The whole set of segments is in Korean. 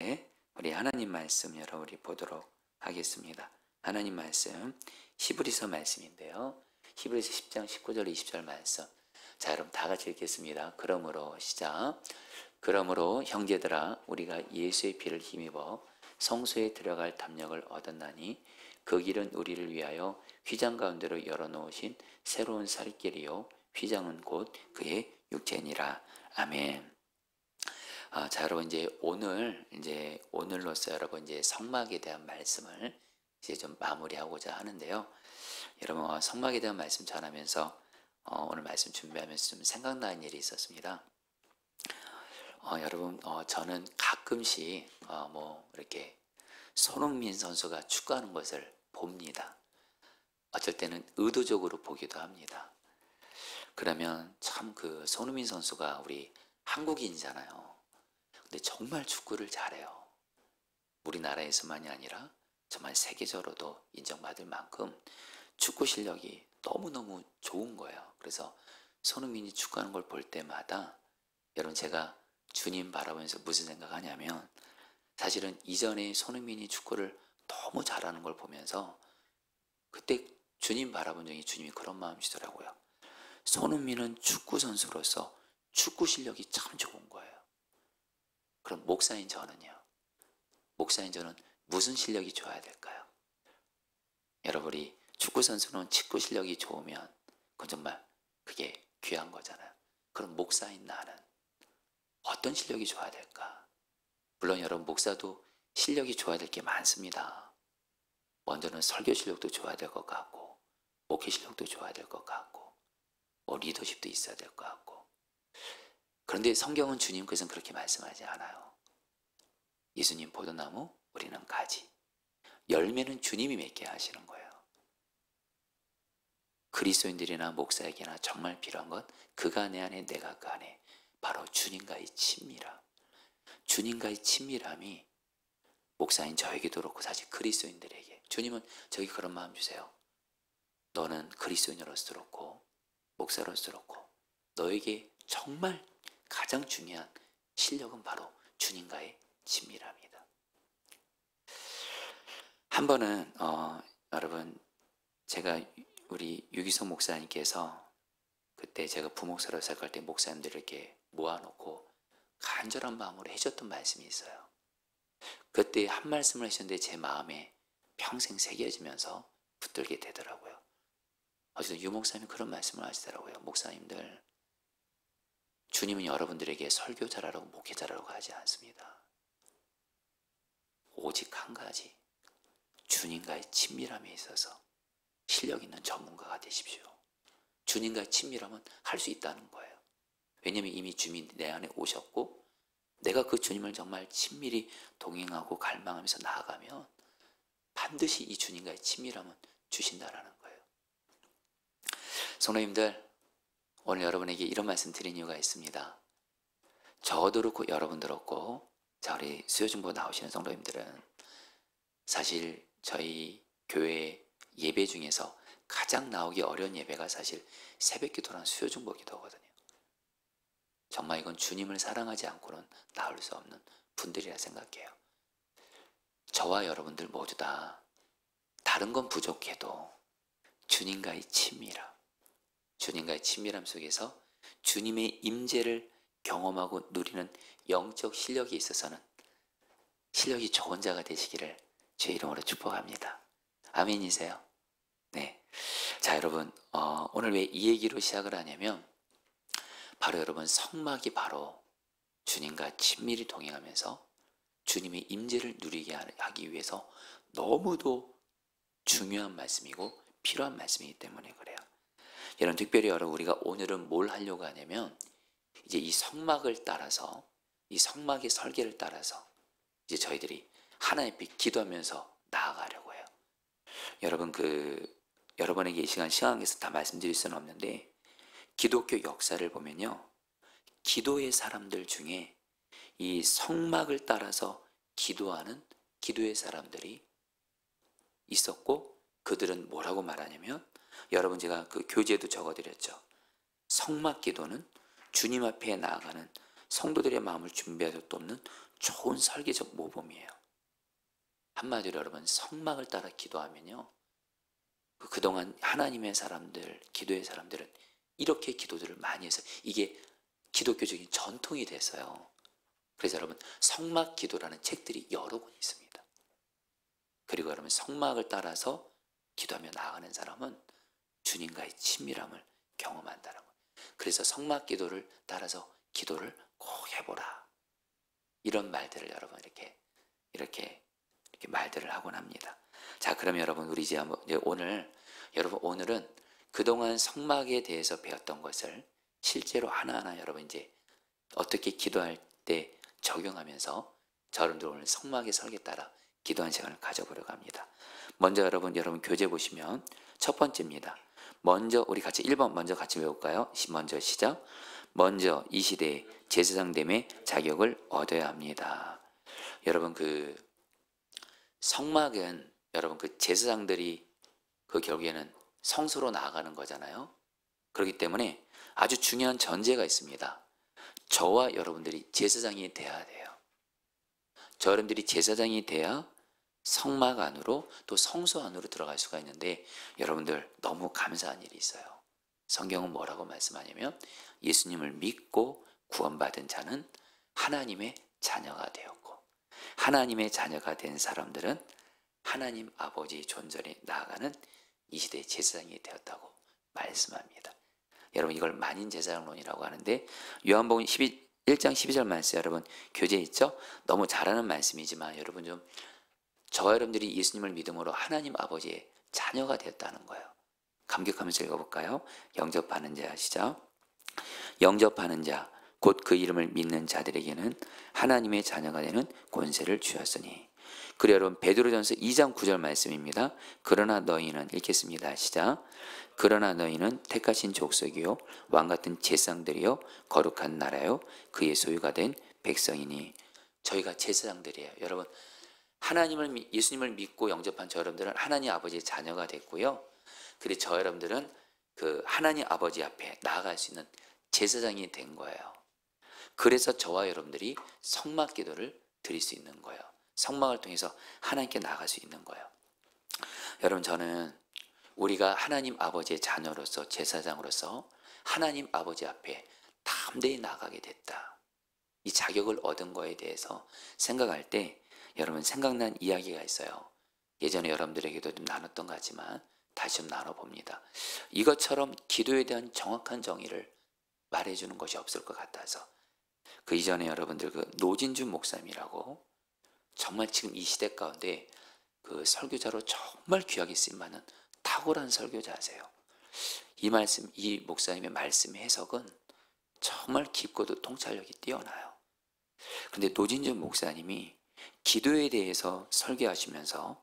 우리 하나님 말씀 여러분 우리 보도록 하겠습니다. 하나님 말씀 히브리서 말씀인데요. 히브리서 10장 19절 20절 말씀. 자, 여러분 다 같이 읽겠습니다. 그러므로 시작. 그러므로 형제들아 우리가 예수의 피를 힘입어 성소에 들어갈 담력을 얻었나니 그 길은 우리를 위하여 휘장 가운데로 열어놓으신 새로운 살길이요 휘장은 곧 그의 육체니라. 아멘. 자, 여러분 오늘로서 여러분 성막에 대한 말씀을 좀 마무리하고자 하는데요. 여러분 성막에 대한 말씀 전하면서 오늘 말씀 준비하면서 좀 생각나는 일이 있었습니다. 여러분 저는 가끔씩 이렇게 손흥민 선수가 축구하는 것을 봅니다. 어쩔 때는 의도적으로 보기도 합니다. 그러면 참 그 손흥민 선수가 우리 한국인이잖아요. 근데 정말 축구를 잘해요. 우리나라에서만이 아니라 정말 세계적으로도 인정받을 만큼 축구 실력이 너무너무 좋은 거예요. 그래서 손흥민이 축구하는 걸 볼 때마다 여러분 제가 주님 바라보면서 무슨 생각하냐면 사실은 이전에 손흥민이 축구를 너무 잘하는 걸 보면서 그때 주님 바라본 적이 주님이 그런 마음이시더라고요. 손흥민은 축구 선수로서 축구 실력이 참 좋은 거예요. 그럼 목사인 저는요? 목사인 저는 무슨 실력이 좋아야 될까요? 여러분이 축구 선수는 축구 실력이 좋으면 그건 정말 그게 귀한 거잖아요. 그럼 목사인 나는 어떤 실력이 좋아야 될까? 물론 여러분 목사도 실력이 좋아야 될 게 많습니다. 먼저는 설교 실력도 좋아야 될 것 같고 목회 실력도 좋아야 될 것 같고 리더십도 있어야 될 것 같고 그런데 성경은 주님께서는 그렇게 말씀하지 않아요. 예수님 포도나무, 우리는 가지. 열매는 주님이 맺게 하시는 거예요. 그리스도인들이나 목사에게나 정말 필요한 건 그가 내 안에 내가 그 안에 바로 주님과의 친밀함. 주님과의 친밀함이 목사인 저에게도 그렇고 사실 그리스도인들에게 주님은 저에게 그런 마음 주세요. 너는 그리스도인으로서 그렇고 목사로서 그렇고 너에게 정말 가장 중요한 실력은 바로 주님과의 친밀함이다. 한 번은 여러분 제가 우리 유기성 목사님께서 그때 제가 부목사로 생각할 때 목사님들을 이렇게 모아놓고 간절한 마음으로 해줬던 말씀이 있어요. 그때 한 말씀을 하셨는데 제 마음에 평생 새겨지면서 붙들게 되더라고요. 어제도 유 목사님이 그런 말씀을 하시더라고요. 목사님들, 주님은 여러분들에게 설교 잘하라고 목회 잘하라고 하지 않습니다. 오직 한 가지, 주님과의 친밀함에 있어서 실력 있는 전문가가 되십시오. 주님과의 친밀함은 할 수 있다는 거예요. 왜냐하면 이미 주님이 내 안에 오셨고 내가 그 주님을 정말 친밀히 동행하고 갈망하면서 나아가면 반드시 이 주님과의 친밀함은 주신다라는 거예요. 성도님들, 오늘 여러분에게 이런 말씀 드린 이유가 있습니다. 저도 그렇고 여러분도 그렇고 자 우리 수요중보 나오시는 성도님들은 사실 저희 교회 예배 중에서 가장 나오기 어려운 예배가 사실 새벽기도랑 수요중보 기도거든요. 정말 이건 주님을 사랑하지 않고는 나올 수 없는 분들이라 생각해요. 저와 여러분들 모두 다 다른 건 부족해도 주님과의 친밀함 속에서 주님의 임재를 경험하고 누리는 영적 실력이 있어서는 실력이 좋은 자가 되시기를 주의 이름으로 축복합니다. 아멘이세요? 네. 자, 여러분 오늘 왜 이 얘기로 시작을 하냐면 바로 여러분 성막이 바로 주님과 친밀히 동행하면서 주님의 임재를 누리게 하기 위해서 너무도 중요한 말씀이고 필요한 말씀이기 때문에 그래요. 여러분 특별히 우리가 오늘은 뭘 하려고 하냐면 이제 이 성막을 따라서 이 성막의 설계를 따라서 이제 저희들이 하나님 앞에 기도하면서 나아가려고 해요. 여러분 여러분에게 이 시간에서 다 말씀드릴 수는 없는데 기독교 역사를 보면요. 기도의 사람들 중에 이 성막을 따라서 기도하는 기도의 사람들이 있었고 그들은 뭐라고 말하냐면 여러분 제가 그 교재에도 적어드렸죠. 성막 기도는 주님 앞에 나아가는 성도들의 마음을 준비할 수 없는 좋은 설계적 모범이에요. 한마디로 여러분, 성막을 따라 기도하면요, 그동안 하나님의 사람들, 기도의 사람들은 이렇게 기도들을 많이 해서 이게 기독교적인 전통이 됐어요. 그래서 여러분, 성막 기도라는 책들이 여러 권 있습니다. 그리고 여러분, 성막을 따라서 기도하며 나아가는 사람은 주님과의 친밀함을 경험한다는 거예요. 그래서 성막 기도를 따라서 기도를 꼭 해보라, 이런 말들을 여러분 이렇게 말들을 하곤 합니다. 자, 그러면 여러분, 우리 이제 오늘은 그동안 성막에 대해서 배웠던 것을 실제로 하나하나 여러분 이제 어떻게 기도할 때 적용하면서 여러분들 오늘 성막의 설계 따라 기도한 시간을 가져보려고 합니다. 먼저 여러분 교재 보시면 첫 번째입니다. 먼저 우리 같이 1번 먼저 같이 외울까요? 먼저 시작. 먼저 이 시대에 제사장됨의 자격을 얻어야 합니다. 여러분, 성막은 여러분 제사장들이 결국에는 성소로 나아가는 거잖아요. 그렇기 때문에 아주 중요한 전제가 있습니다. 저와 여러분들이 제사장이 돼야 돼요. 여러분들이 제사장이 돼야 성막 안으로 또 성소 안으로 들어갈 수가 있는데, 여러분들 너무 감사한 일이 있어요. 성경은 뭐라고 말씀하냐면, 예수님을 믿고 구원받은 자는 하나님의 자녀가 되었고, 하나님의 자녀가 된 사람들은 하나님 아버지의 존전에 나아가는 이 시대의 제사장이 되었다고 말씀합니다. 여러분, 이걸 만인제사장론이라고 하는데, 요한복음 1장 12절 말씀 여러분 교재에 있죠? 너무 잘하는 말씀이지만 여러분 저와 여러분들이 예수님을 믿음으로 하나님 아버지의 자녀가 되었다는 거예요. 감격하면서 읽어볼까요? 영접하는 자 시작. 영접하는 자 곧 그 이름을 믿는 자들에게는 하나님의 자녀가 되는 권세를 주었으니. 그래 여러분, 베드로전서 2장 9절 말씀입니다. 그러나 너희는, 읽겠습니다. 시작. 그러나 너희는 택하신 족속이요 왕같은 제사장들이요 거룩한 나라요 그의 소유가 된 백성이니. 저희가 제사장들이에요. 여러분, 예수님을 믿고 영접한 저 여러분들은 하나님 아버지의 자녀가 됐고요. 그리고 저 여러분들은 하나님 아버지 앞에 나아갈 수 있는 제사장이 된 거예요. 그래서 저와 여러분들이 성막 기도를 드릴 수 있는 거예요. 성막을 통해서 하나님께 나아갈 수 있는 거예요. 여러분, 저는 우리가 하나님 아버지의 자녀로서 제사장으로서 하나님 아버지 앞에 담대히 나가게 됐다, 이 자격을 얻은 거에 대해서 생각할 때 여러분 생각난 이야기가 있어요. 예전에 여러분들에게도 좀 나눴던 것 같지만 다시 좀 나눠봅니다. 이것처럼 기도에 대한 정확한 정의를 말해주는 것이 없을 것 같아서 이전에 여러분들 노진주 목사님이라고 정말 지금 이 시대 가운데 설교자로 정말 귀하게 쓰임받는 탁월한 설교자세요. 이 목사님의 말씀 해석은 정말 깊고도 통찰력이 뛰어나요. 근데 노진주 목사님이 기도에 대해서 설교하시면서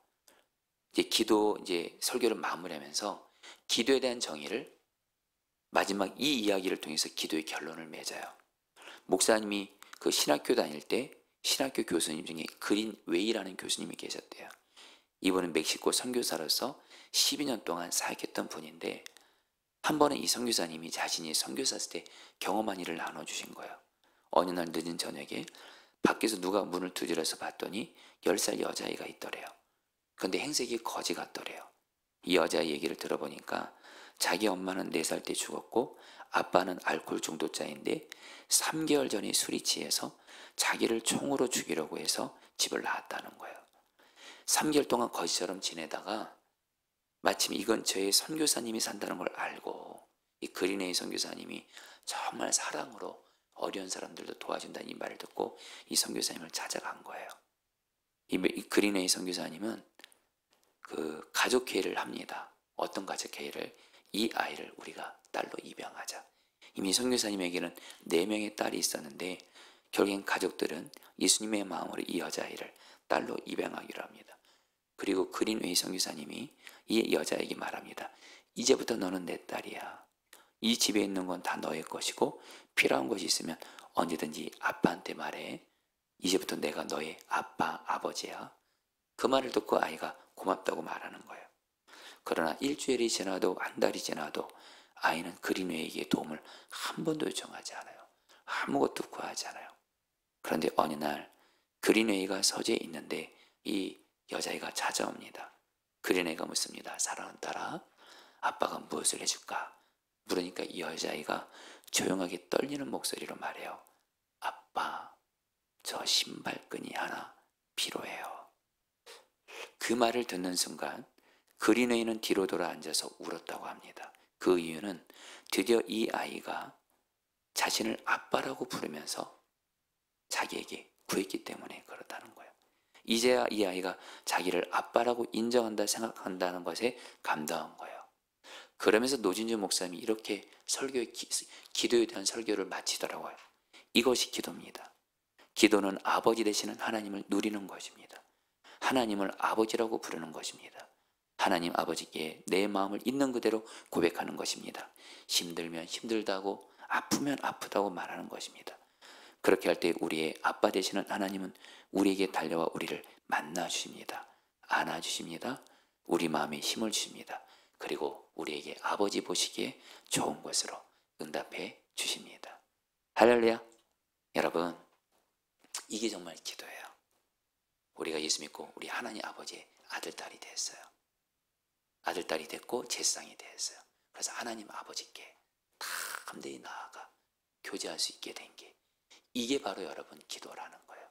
설교를 마무리하면서 기도에 대한 정의를 마지막 이 이야기를 통해서 기도의 결론을 맺어요. 목사님이 신학교 다닐 때 신학교 교수님 중에 그린 웨이라는 교수님이 계셨대요. 이분은 멕시코 선교사로서 12년 동안 사역했던 분인데, 한 번은 이 선교사님이 자신이 선교사였을 때 경험한 일을 나눠주신 거예요. 어느 날 늦은 저녁에 밖에서 누가 문을 두드려서 봤더니 10살 여자아이가 있더래요. 근데 행색이 거지 같더래요. 이 여자의 얘기를 들어보니까 자기 엄마는 4살 때 죽었고 아빠는 알코올 중독자인데 3개월 전에 술이 취해서 자기를 총으로 죽이려고 해서 집을 나왔다는 거예요. 3개월 동안 거지처럼 지내다가 마침 이 근처에 선교사님이 산다는 걸 알고, 이 그린웨이 선교사님이 정말 사랑으로 어려운 사람들도 도와준다는 이 말을 듣고 이 선교사님을 찾아간 거예요. 이 그린웨이 선교사님은 가족회의를 합니다. 어떤 가족회의를? 이 아이를 우리가 딸로 입양하자. 이미 선교사님에게는 4명의 딸이 있었는데 결국엔 가족들은 예수님의 마음으로 이 여자아이를 딸로 입양하기로 합니다. 그리고 그린웨이 선교사님이 이 여자에게 말합니다. 이제부터 너는 내 딸이야. 이 집에 있는 건 다 너의 것이고 필요한 것이 있으면 언제든지 아빠한테 말해. 이제부터 내가 너의 아빠, 아버지야. 그 말을 듣고 아이가 고맙다고 말하는 거예요. 그러나 일주일이 지나도 한 달이 지나도 아이는 그린웨이에게 도움을 한 번도 요청하지 않아요. 아무것도 구하지 않아요. 그런데 어느 날 그린웨이가 서재에 있는데 이 여자아이가 찾아옵니다. 그린웨이가 묻습니다. 사랑하는 딸아, 아빠가 무엇을 해줄까? 물으니까 이 여자아이가 조용하게 떨리는 목소리로 말해요. 아빠, 저 신발끈이 하나 필요해요. 그 말을 듣는 순간 그린웨이는 뒤로 돌아 앉아서 울었다고 합니다. 그 이유는 드디어 이 아이가 자신을 아빠라고 부르면서 자기에게 구했기 때문에 그렇다는 거예요. 이제야 이 아이가 자기를 아빠라고 인정한다 생각한다는 것에 감동한 거예요. 그러면서 노진주 목사님이 이렇게 기도에 대한 설교를 마치더라고요. 이것이 기도입니다. 기도는 아버지 되시는 하나님을 누리는 것입니다. 하나님을 아버지라고 부르는 것입니다. 하나님 아버지께 내 마음을 있는 그대로 고백하는 것입니다. 힘들면 힘들다고, 아프면 아프다고 말하는 것입니다. 그렇게 할 때 우리의 아빠 되시는 하나님은 우리에게 달려와 우리를 만나 주십니다. 안아 주십니다. 우리 마음에 힘을 주십니다. 그리고 우리에게 아버지 보시기에 좋은 것으로 응답해 주십니다. 할렐루야. 여러분, 이게 정말 기도예요. 우리가 예수 믿고 우리 하나님 아버지의 아들, 딸이 됐어요. 아들, 딸이 됐고 제사장이 됐어요. 그래서 하나님 아버지께 담대히 나아가 교제할 수 있게 된 게, 이게 바로 여러분 기도라는 거예요.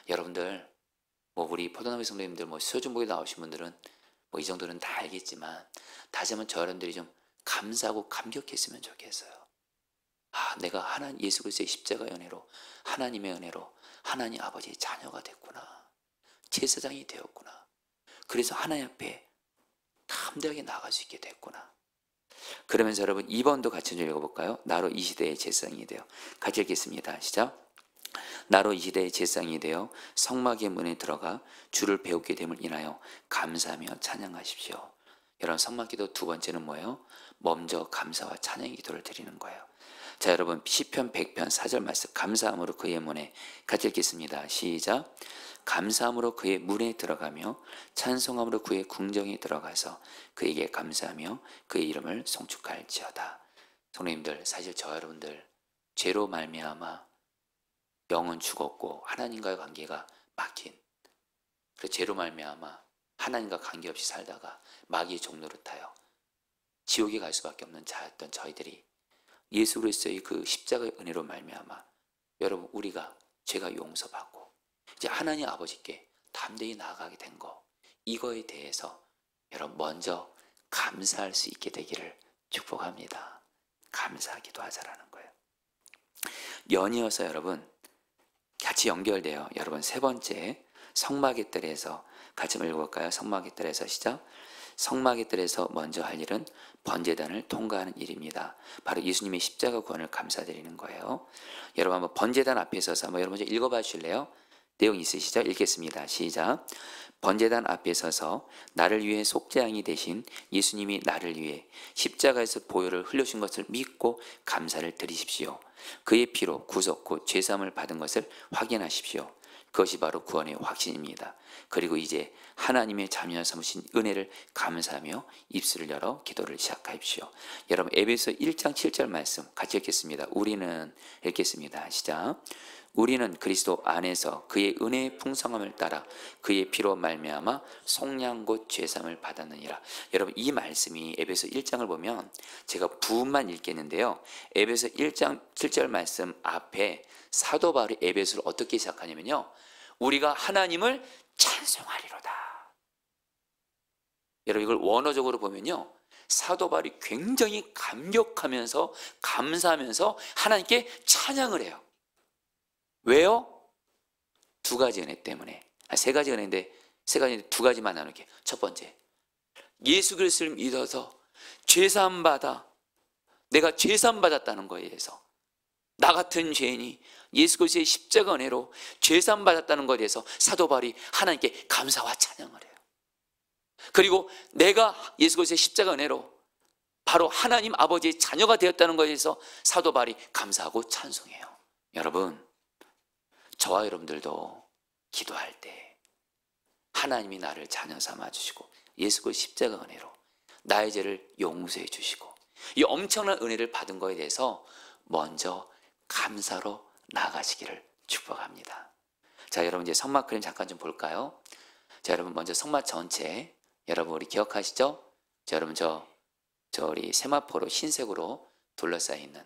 여러분들 우리 포도나무 성도님들 수요중복에 나오신 분들은 이 정도는 다 알겠지만, 다시 한번 저 여러분들이 좀 감사하고 감격했으면 좋겠어요. 내가 하나님 예수 그리스도의 십자가의 은혜로, 하나님의 은혜로 하나님 아버지의 자녀가 됐구나. 제사장이 되었구나. 그래서 하나님 앞에 담대하게 나아갈 수 있게 됐구나. 그러면서 여러분 2번도 같이 좀 읽어볼까요? 나로 이 시대의 제사장이 되어. 같이 읽겠습니다. 시작. 나로 이 시대의 제사장이 되어 성막의 문에 들어가 주를 배우게 됨을 인하여 감사하며 찬양하십시오. 여러분, 성막기도 두 번째는 뭐예요? 먼저 감사와 찬양의 기도를 드리는 거예요. 자, 여러분 시편 100편 4절 말씀, 감사함으로 그의 문에, 같이 읽겠습니다. 시작. 감사함으로 그의 문에 들어가며 찬송함으로 그의 궁정에 들어가서 그에게 감사하며 그의 이름을 송축할지어다. 성도님들, 사실 저 여러분들 죄로 말미암아 영은 죽었고 하나님과의 관계가 막힌, 그 죄로 말미암아 하나님과 관계없이 살다가 마귀의 종로를 타요 지옥에 갈 수밖에 없는 자였던 저희들이 예수 그리스도의 그 십자가의 은혜로 말미암아 여러분 우리가 죄가 용서받고 이제 하나님 아버지께 담대히 나아가게 된 거, 이거에 대해서 여러분 먼저 감사할 수 있게 되기를 축복합니다. 감사하기도 하자라는 거예요. 연이어서 여러분 같이 연결돼요. 여러분 세 번째, 성막의 뜰에서 같이 읽어볼까요? 성막의 뜰에서 시작. 성막의 뜰에서 먼저 할 일은 번제단을 통과하는 일입니다. 바로 예수님의 십자가 구원을 감사드리는 거예요. 여러분 한번 번제단 앞에 서서 한번 여러분 먼저 읽어봐 주실래요? 내용 있으시죠? 읽겠습니다. 시작. 번제단 앞에 서서 나를 위해 속죄양이 되신 예수님이 나를 위해 십자가에서 보혈을 흘려준 것을 믿고 감사를 드리십시오. 그의 피로 구속 곧 죄사함을 받은 것을 확인하십시오. 그것이 바로 구원의 확신입니다. 그리고 이제 하나님의 자녀 삼으신 은혜를 감사하며 입술을 열어 기도를 시작하십시오. 여러분 에베소 1장 7절 말씀 같이 읽겠습니다. 우리는 읽겠습니다. 시작. 우리는 그리스도 안에서 그의 은혜의 풍성함을 따라 그의 피로 말미암아 속량 곧 죄사함을 받았느니라. 여러분 이 말씀이 에베소 1장을 보면 제가 부분만 읽겠는데요. 에베소 1장 7절 말씀 앞에 사도 바울이 에베소를 어떻게 시작하냐면요. 우리가 하나님을 찬송하리로다. 여러분 이걸 원어적으로 보면요. 사도 바울이 굉장히 감격하면서 감사하면서 하나님께 찬양을 해요. 왜요? 두 가지 은혜 때문에. 세 가지 은혜인데 두 가지만 나눌게요. 첫 번째, 예수 그리스도를 믿어서 죄사함 받아 내가 죄사함 받았다는 거에 대해서, 나 같은 죄인이 예수 그리스도의 십자가 은혜로 죄사함 받았다는 것에 대해서 사도 바울이 하나님께 감사와 찬양을 해요. 그리고 내가 예수 그리스도의 십자가 은혜로 바로 하나님 아버지의 자녀가 되었다는 것에 대해서 사도 바울이 감사하고 찬송해요. 여러분 저와 여러분들도 기도할 때 하나님이 나를 자녀 삼아 주시고 예수 그리스도의 십자가 은혜로 나의 죄를 용서해 주시고 이 엄청난 은혜를 받은 것에 대해서 먼저 감사로 나아가시기를 축복합니다. 자, 여러분 이제 성막 그림 잠깐 좀 볼까요? 자, 여러분 먼저 성막 전체, 여러분 우리 기억하시죠? 자, 여러분 저 우리 세마포로 흰색으로 둘러싸여 있는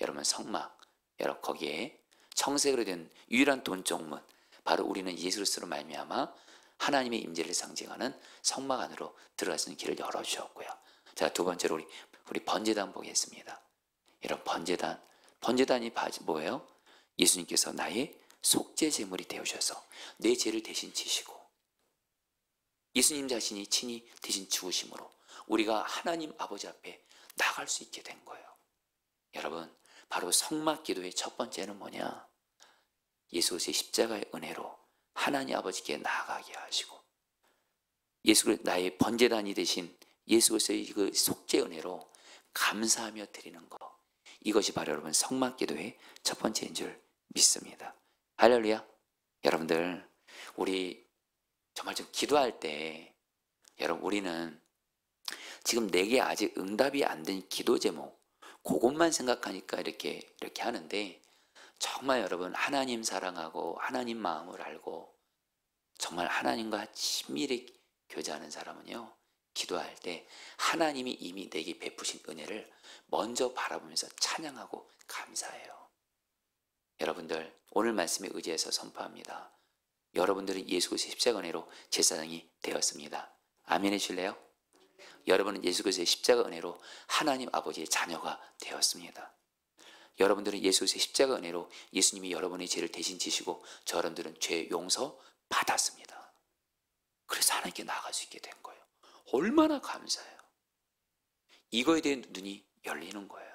여러분 성막, 여러분 거기에 청색으로 된 유일한 돈종문, 바로 우리는 예수 그리스도로 말미암아 하나님의 임재를 상징하는 성막 안으로 들어갈 수 있는 길을 열어주셨고요. 자, 두 번째로 우리 번제단 보겠습니다. 여러분 번제단이 뭐예요? 예수님께서 나의 속죄 제물이 되어주셔서 내 죄를 대신 지시고 예수님 자신이 친히 대신 죽으심으로 우리가 하나님 아버지 앞에 나갈 수 있게 된 거예요. 여러분, 바로 성막 기도의 첫 번째는 뭐냐? 예수 그리스도의 십자가의 은혜로 하나님 아버지께 나아가게 하시고 예수 그리스도 나의 번제단이 되신 예수 그리스도의 그 속죄 은혜로 감사하며 드리는 것, 이것이 바로 여러분 성막 기도의 첫 번째인 줄 믿습니다. 할렐루야. 여러분들, 우리 정말 좀 기도할 때 여러분 우리는 지금 내게 아직 응답이 안 된 기도 제목 그것만 생각하니까 이렇게 하는데, 정말 여러분 하나님 사랑하고 하나님 마음을 알고 정말 하나님과 친밀히 교제하는 사람은요, 기도할 때 하나님이 이미 내게 베푸신 은혜를 먼저 바라보면서 찬양하고 감사해요. 여러분들, 오늘 말씀에 의지해서 선포합니다. 여러분들은 예수 그리스도의 십자가 은혜로 제사장이 되었습니다. 아멘 해주실래요? 여러분은 예수 그리스도의 십자가 은혜로 하나님 아버지의 자녀가 되었습니다. 여러분들은 예수 그리스도의 십자가 은혜로 예수님이 여러분의 죄를 대신 지시고 여러분들은 죄 용서 받았습니다. 그래서 하나님께 나아갈 수 있게 된 거예요. 얼마나 감사해요. 이거에 대한 눈이 열리는 거예요.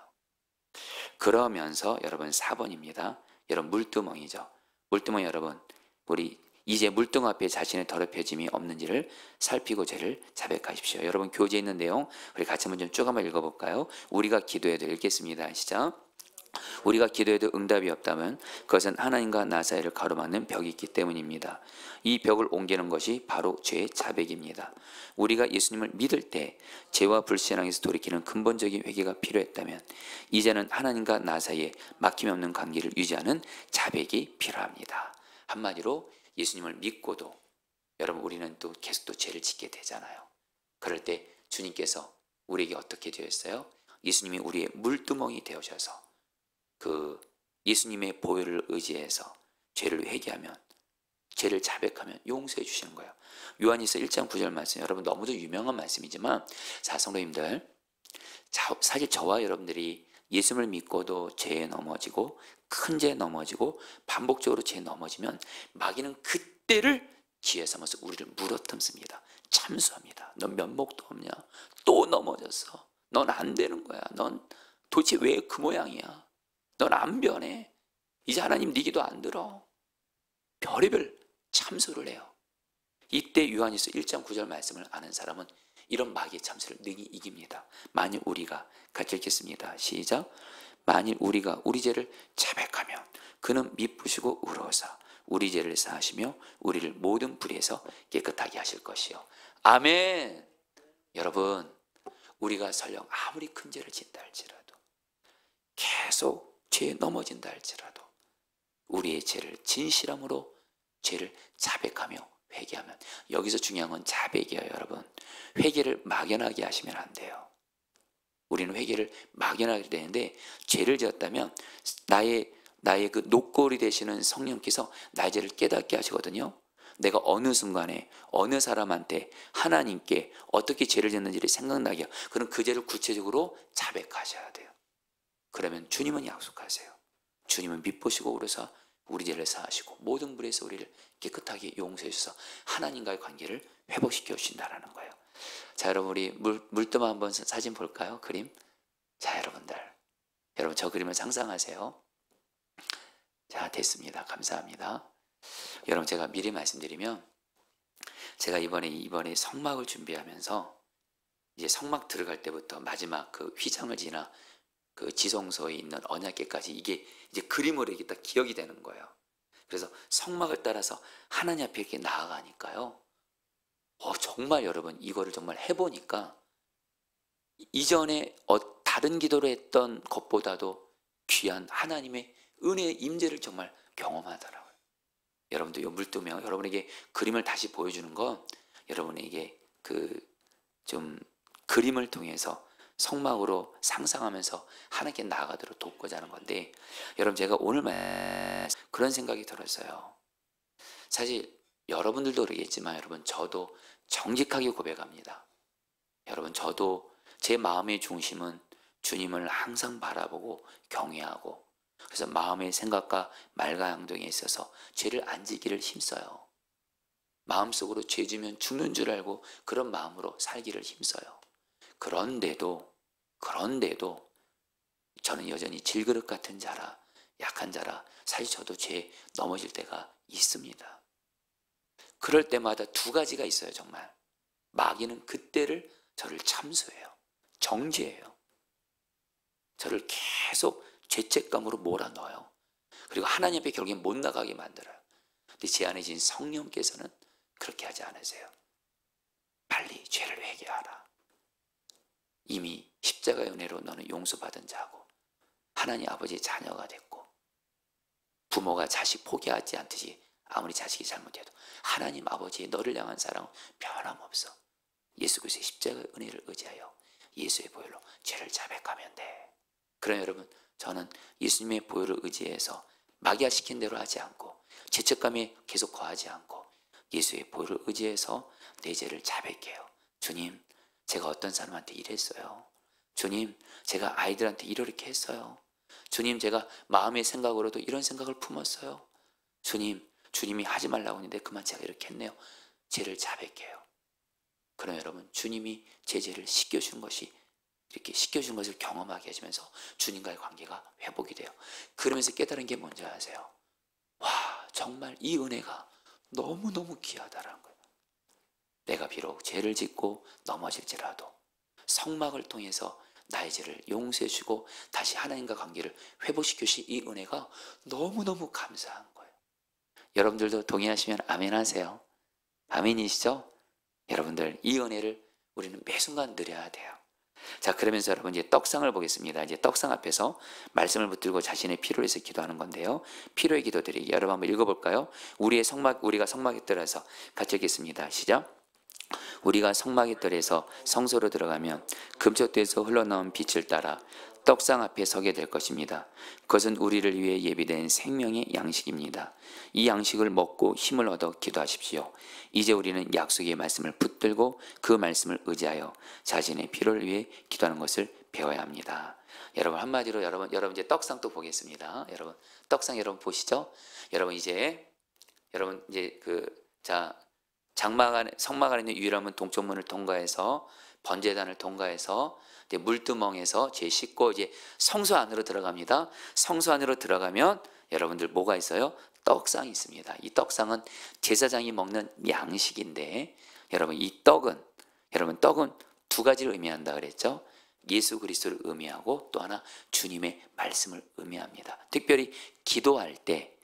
그러면서 여러분 4번입니다. 여러분 물두멍이죠. 물두멍, 여러분 우리 이제 물두멍 앞에 자신의 더럽혀짐이 없는지를 살피고 죄를 자백하십시오. 여러분 교재에 있는 내용 우리 같이 한번 좀 쭉 한번 읽어볼까요? 우리가 기도해도 읽겠습니다. 시작. 우리가 기도해도 응답이 없다면 그것은 하나님과 나 사이를 가로막는 벽이 있기 때문입니다. 이 벽을 옮기는 것이 바로 죄의 자백입니다. 우리가 예수님을 믿을 때 죄와 불신앙에서 돌이키는 근본적인 회개가 필요했다면 이제는 하나님과 나 사이에 막힘이 없는 관계를 유지하는 자백이 필요합니다. 한마디로 예수님을 믿고도 여러분 우리는 또 계속 또 죄를 짓게 되잖아요. 그럴 때 주님께서 우리에게 어떻게 되었어요? 예수님이 우리의 물두멍이 되어셔서 그 예수님의 보혈을 의지해서 죄를 회개하면, 죄를 자백하면 용서해 주시는 거예요. 요한일서 1장 9절 말씀, 여러분 너무도 유명한 말씀이지만, 자 성도님들, 사실 저와 여러분들이 예수님을 믿고도 죄에 넘어지고 큰 죄에 넘어지고 반복적으로 죄에 넘어지면 마귀는 그때를 기회 삼아서 우리를 물어뜯습니다. 참수합니다. 넌 면목도 없냐? 또 넘어졌어. 넌 안 되는 거야. 넌 도대체 왜 그 모양이야? 넌 안 변해. 이제 하나님 네 기도 안 들어. 별의별 참수를 해요. 이때 요한일서 1장 9절 말씀을 아는 사람은 이런 마귀의 참수를 능히 이깁니다. 만일 우리가 같이 읽겠습니다. 시작. 만일 우리가 우리 죄를 자백하면 그는 미쁘시고 의로우사 우리 죄를 사하시며 우리를 모든 불의에서 깨끗하게 하실 것이요. 아멘. 여러분, 우리가 설령 아무리 큰 죄를 짓다 할지라도, 계속 죄에 넘어진다 할지라도 우리의 죄를 진실함으로 죄를 자백하며 회개하면, 여기서 중요한 건 자백이에요. 여러분, 회개를 막연하게 하시면 안 돼요. 우리는 회개를 막연하게 되는데, 죄를 지었다면 나의 그 녹골이 되시는 성령께서 나의 죄를 깨닫게 하시거든요. 내가 어느 순간에 어느 사람한테 하나님께 어떻게 죄를 지었는지를 생각나게 해요. 그럼 그 죄를 구체적으로 자백하셔야 돼요. 그러면 주님은 약속하세요. 주님은 미쁘시고 오르사 우리 죄를 사하시고 모든 불에서 우리를 깨끗하게 용서해 주셔서 하나님과의 관계를 회복시켜 주신다는 거예요. 자, 여러분 우리 물두멍 한번 사진 볼까요? 그림. 자, 여러분 저 그림을 상상하세요. 자, 됐습니다. 감사합니다. 여러분, 제가 미리 말씀드리면, 제가 이번에 성막을 준비하면서 이제 성막 들어갈 때부터 마지막 그 휘장을 지나 그 지성소에 있는 언약궤까지 이게 이제 그림으로 이게 딱 기억이 되는 거예요. 그래서 성막을 따라서 하나님 앞에 이렇게 나아가니까요. 정말 여러분 이거를 정말 해보니까 이전에 다른 기도를 했던 것보다도 귀한 하나님의 은혜의 임재를 정말 경험하더라고요. 여러분도 요 물두명 여러분에게 그림을 다시 보여주는 건 여러분에게 좀 그림을 통해서 성막으로 상상하면서 하나님께 나아가도록 돕고자 하는 건데, 여러분 제가 오늘 그런 생각이 들었어요. 사실 여러분들도 그러겠지만 여러분 저도 정직하게 고백합니다. 여러분 저도 제 마음의 중심은 주님을 항상 바라보고 경외하고, 그래서 마음의 생각과 말과 행동에 있어서 죄를 안 지기를 힘써요. 마음속으로 죄 지면 죽는 줄 알고 그런 마음으로 살기를 힘써요. 그런데도 저는 여전히 질그릇 같은 자라, 약한 자라, 사실 저도 죄에 넘어질 때가 있습니다. 그럴 때마다 두 가지가 있어요. 정말 마귀는 그때를 저를 참수해요. 정죄해요. 저를 계속 죄책감으로 몰아넣어요. 그리고 하나님 앞에 결국엔 못 나가게 만들어요. 근데 제 안에 계신 성령께서는 그렇게 하지 않으세요. 빨리 죄를 회개하라. 이미 십자가의 은혜로 너는 용서받은 자고 하나님 아버지의 자녀가 됐고, 부모가 자식 포기하지 않듯이 아무리 자식이 잘못해도 하나님 아버지의 너를 향한 사랑은 변함없어. 예수 그리스도의 십자가의 은혜를 의지하여 예수의 보혈로 죄를 자백하면 돼. 그럼 여러분 저는 예수님의 보혈을 의지해서 마귀가 시킨 대로 하지 않고 죄책감에 계속 거하지 않고 예수의 보혈을 의지해서 내 죄를 자백해요. 주님, 제가 어떤 사람한테 이랬어요. 주님, 제가 아이들한테 이렇게 했어요. 주님, 제가 마음의 생각으로도 이런 생각을 품었어요. 주님, 주님이 하지 말라고 했는데 그만 제가 이렇게 했네요. 죄를 자백해요. 그럼 여러분 주님이 제 죄를 씻겨준 것이, 이렇게 씻겨준 것을 경험하게 해주면서 주님과의 관계가 회복이 돼요. 그러면서 깨달은 게 뭔지 아세요? 와, 정말 이 은혜가 너무너무 귀하다라는 거예요. 내가 비록 죄를 짓고 넘어질지라도 성막을 통해서 나의 죄를 용서해 주고 다시 하나님과 관계를 회복시켜 주신 이 은혜가 너무너무 감사한 거예요. 여러분들도 동의하시면 아멘 하세요. 아멘이시죠? 여러분들 이 은혜를 우리는 매 순간 누려야 돼요. 자, 그러면서 여러분 이제 떡상을 보겠습니다. 이제 떡상 앞에서 말씀을 붙들고 자신의 필요를 위해서 기도하는 건데요. 필요의 기도드리기. 여러분 한번 읽어볼까요? 우리가 성막에 들어서 같이 읽겠습니다. 시작. 우리가 성막에 들어서 성소로 들어가면 금초대에서 흘러나온 빛을 따라 떡상 앞에 서게 될 것입니다. 그것은 우리를 위해 예비된 생명의 양식입니다. 이 양식을 먹고 힘을 얻어 기도하십시오. 이제 우리는 약속의 말씀을 붙들고 그 말씀을 의지하여 자신의 필요를 위해 기도하는 것을 배워야 합니다. 여러분 한마디로 여러분 이제 떡상 또 보겠습니다. 여러분 떡상 여러분 보시죠. 여러분 이제 성막 안에 있는 유일한 문 동쪽문을 통과해서 번제단을 통과해서 이제 물두멍에서 제 씻고 이제 성소 안으로 들어갑니다. 성소 안으로 들어가면 여러분들 뭐가 있어요? 떡상이 있습니다. 이 떡상은 제사장이 먹는 양식인데, 여러분 이 떡은 두 가지를 의미한다 그랬죠. 예수 그리스도를 의미하고 또 하나 주님의 말씀을 의미합니다. 특별히 기도할 때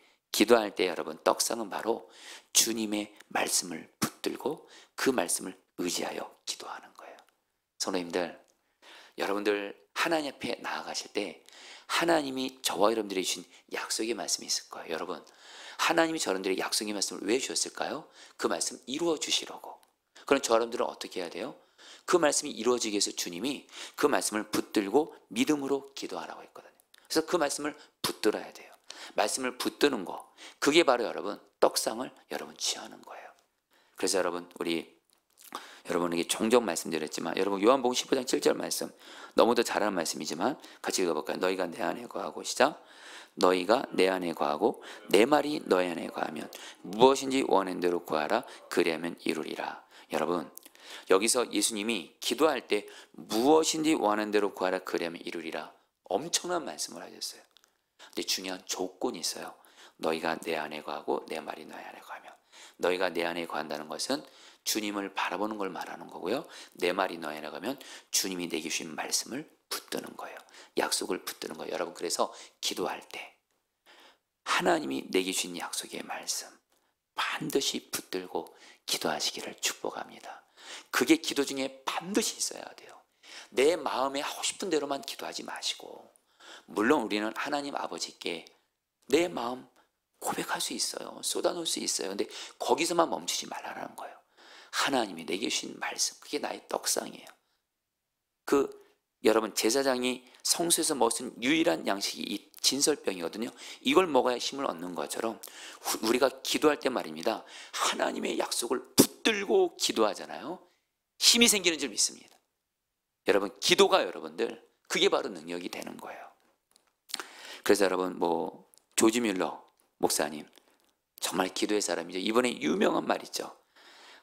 여러분 떡상은 바로 주님의 말씀을 붙들고 그 말씀을 의지하여 기도하는 거예요. 성도님들, 여러분들 하나님 앞에 나아가실 때 하나님이 저와 여러분들에게 주신 약속의 말씀이 있을 거예요. 여러분 하나님이 저러분들에게 약속의 말씀을 왜 주셨을까요? 그 말씀 이루어 주시려고. 그럼 저 여러분들은 어떻게 해야 돼요? 그 말씀이 이루어지기 위해서 주님이 그 말씀을 붙들고 믿음으로 기도하라고 했거든요. 그래서 그 말씀을 붙들어야 돼요. 말씀을 붙드는 거, 그게 바로 여러분 떡상을 여러분 취하는 거예요. 그래서 여러분에게 종종 말씀드렸지만, 여러분 요한복음 15장 7절 말씀 너무도 잘 아는 말씀이지만 같이 읽어볼까요? 너희가 내 안에 거하고, 시작. 너희가 내 안에 거하고 내 말이 너희 안에 거하면 무엇인지 원하는 대로 구하라, 그리하면 이루리라. 여러분 여기서 예수님이 기도할 때 무엇인지 원하는 대로 구하라, 그리하면 이루리라, 엄청난 말씀을 하셨어요. 근데 중요한 조건이 있어요. 너희가 내 안에 거하고 내 말이 너희 안에 거하면. 너희가 내 안에 거한다는 것은 주님을 바라보는 걸 말하는 거고요. 내 말이 너희 안에 거하면 주님이 내게 주신 말씀을 붙드는 거예요. 약속을 붙드는 거예요. 여러분 그래서 기도할 때 하나님이 내게 주신 약속의 말씀 반드시 붙들고 기도하시기를 축복합니다. 그게 기도 중에 반드시 있어야 돼요. 내 마음에 하고 싶은 대로만 기도하지 마시고, 물론 우리는 하나님 아버지께 내 마음 고백할 수 있어요. 쏟아놓을 수 있어요. 근데 거기서만 멈추지 말라는 거예요. 하나님이 내게 주신 말씀, 그게 나의 떡상이에요. 여러분, 제사장이 성소에서 먹은 유일한 양식이 이 진설병이거든요. 이걸 먹어야 힘을 얻는 것처럼 우리가 기도할 때 말입니다, 하나님의 약속을 붙들고 기도하잖아요. 힘이 생기는 줄 믿습니다. 여러분, 기도가 여러분들 그게 바로 능력이 되는 거예요. 그래서 여러분, 조지 뮬러 목사님 정말 기도의 사람이죠. 이번에 유명한 말 있죠.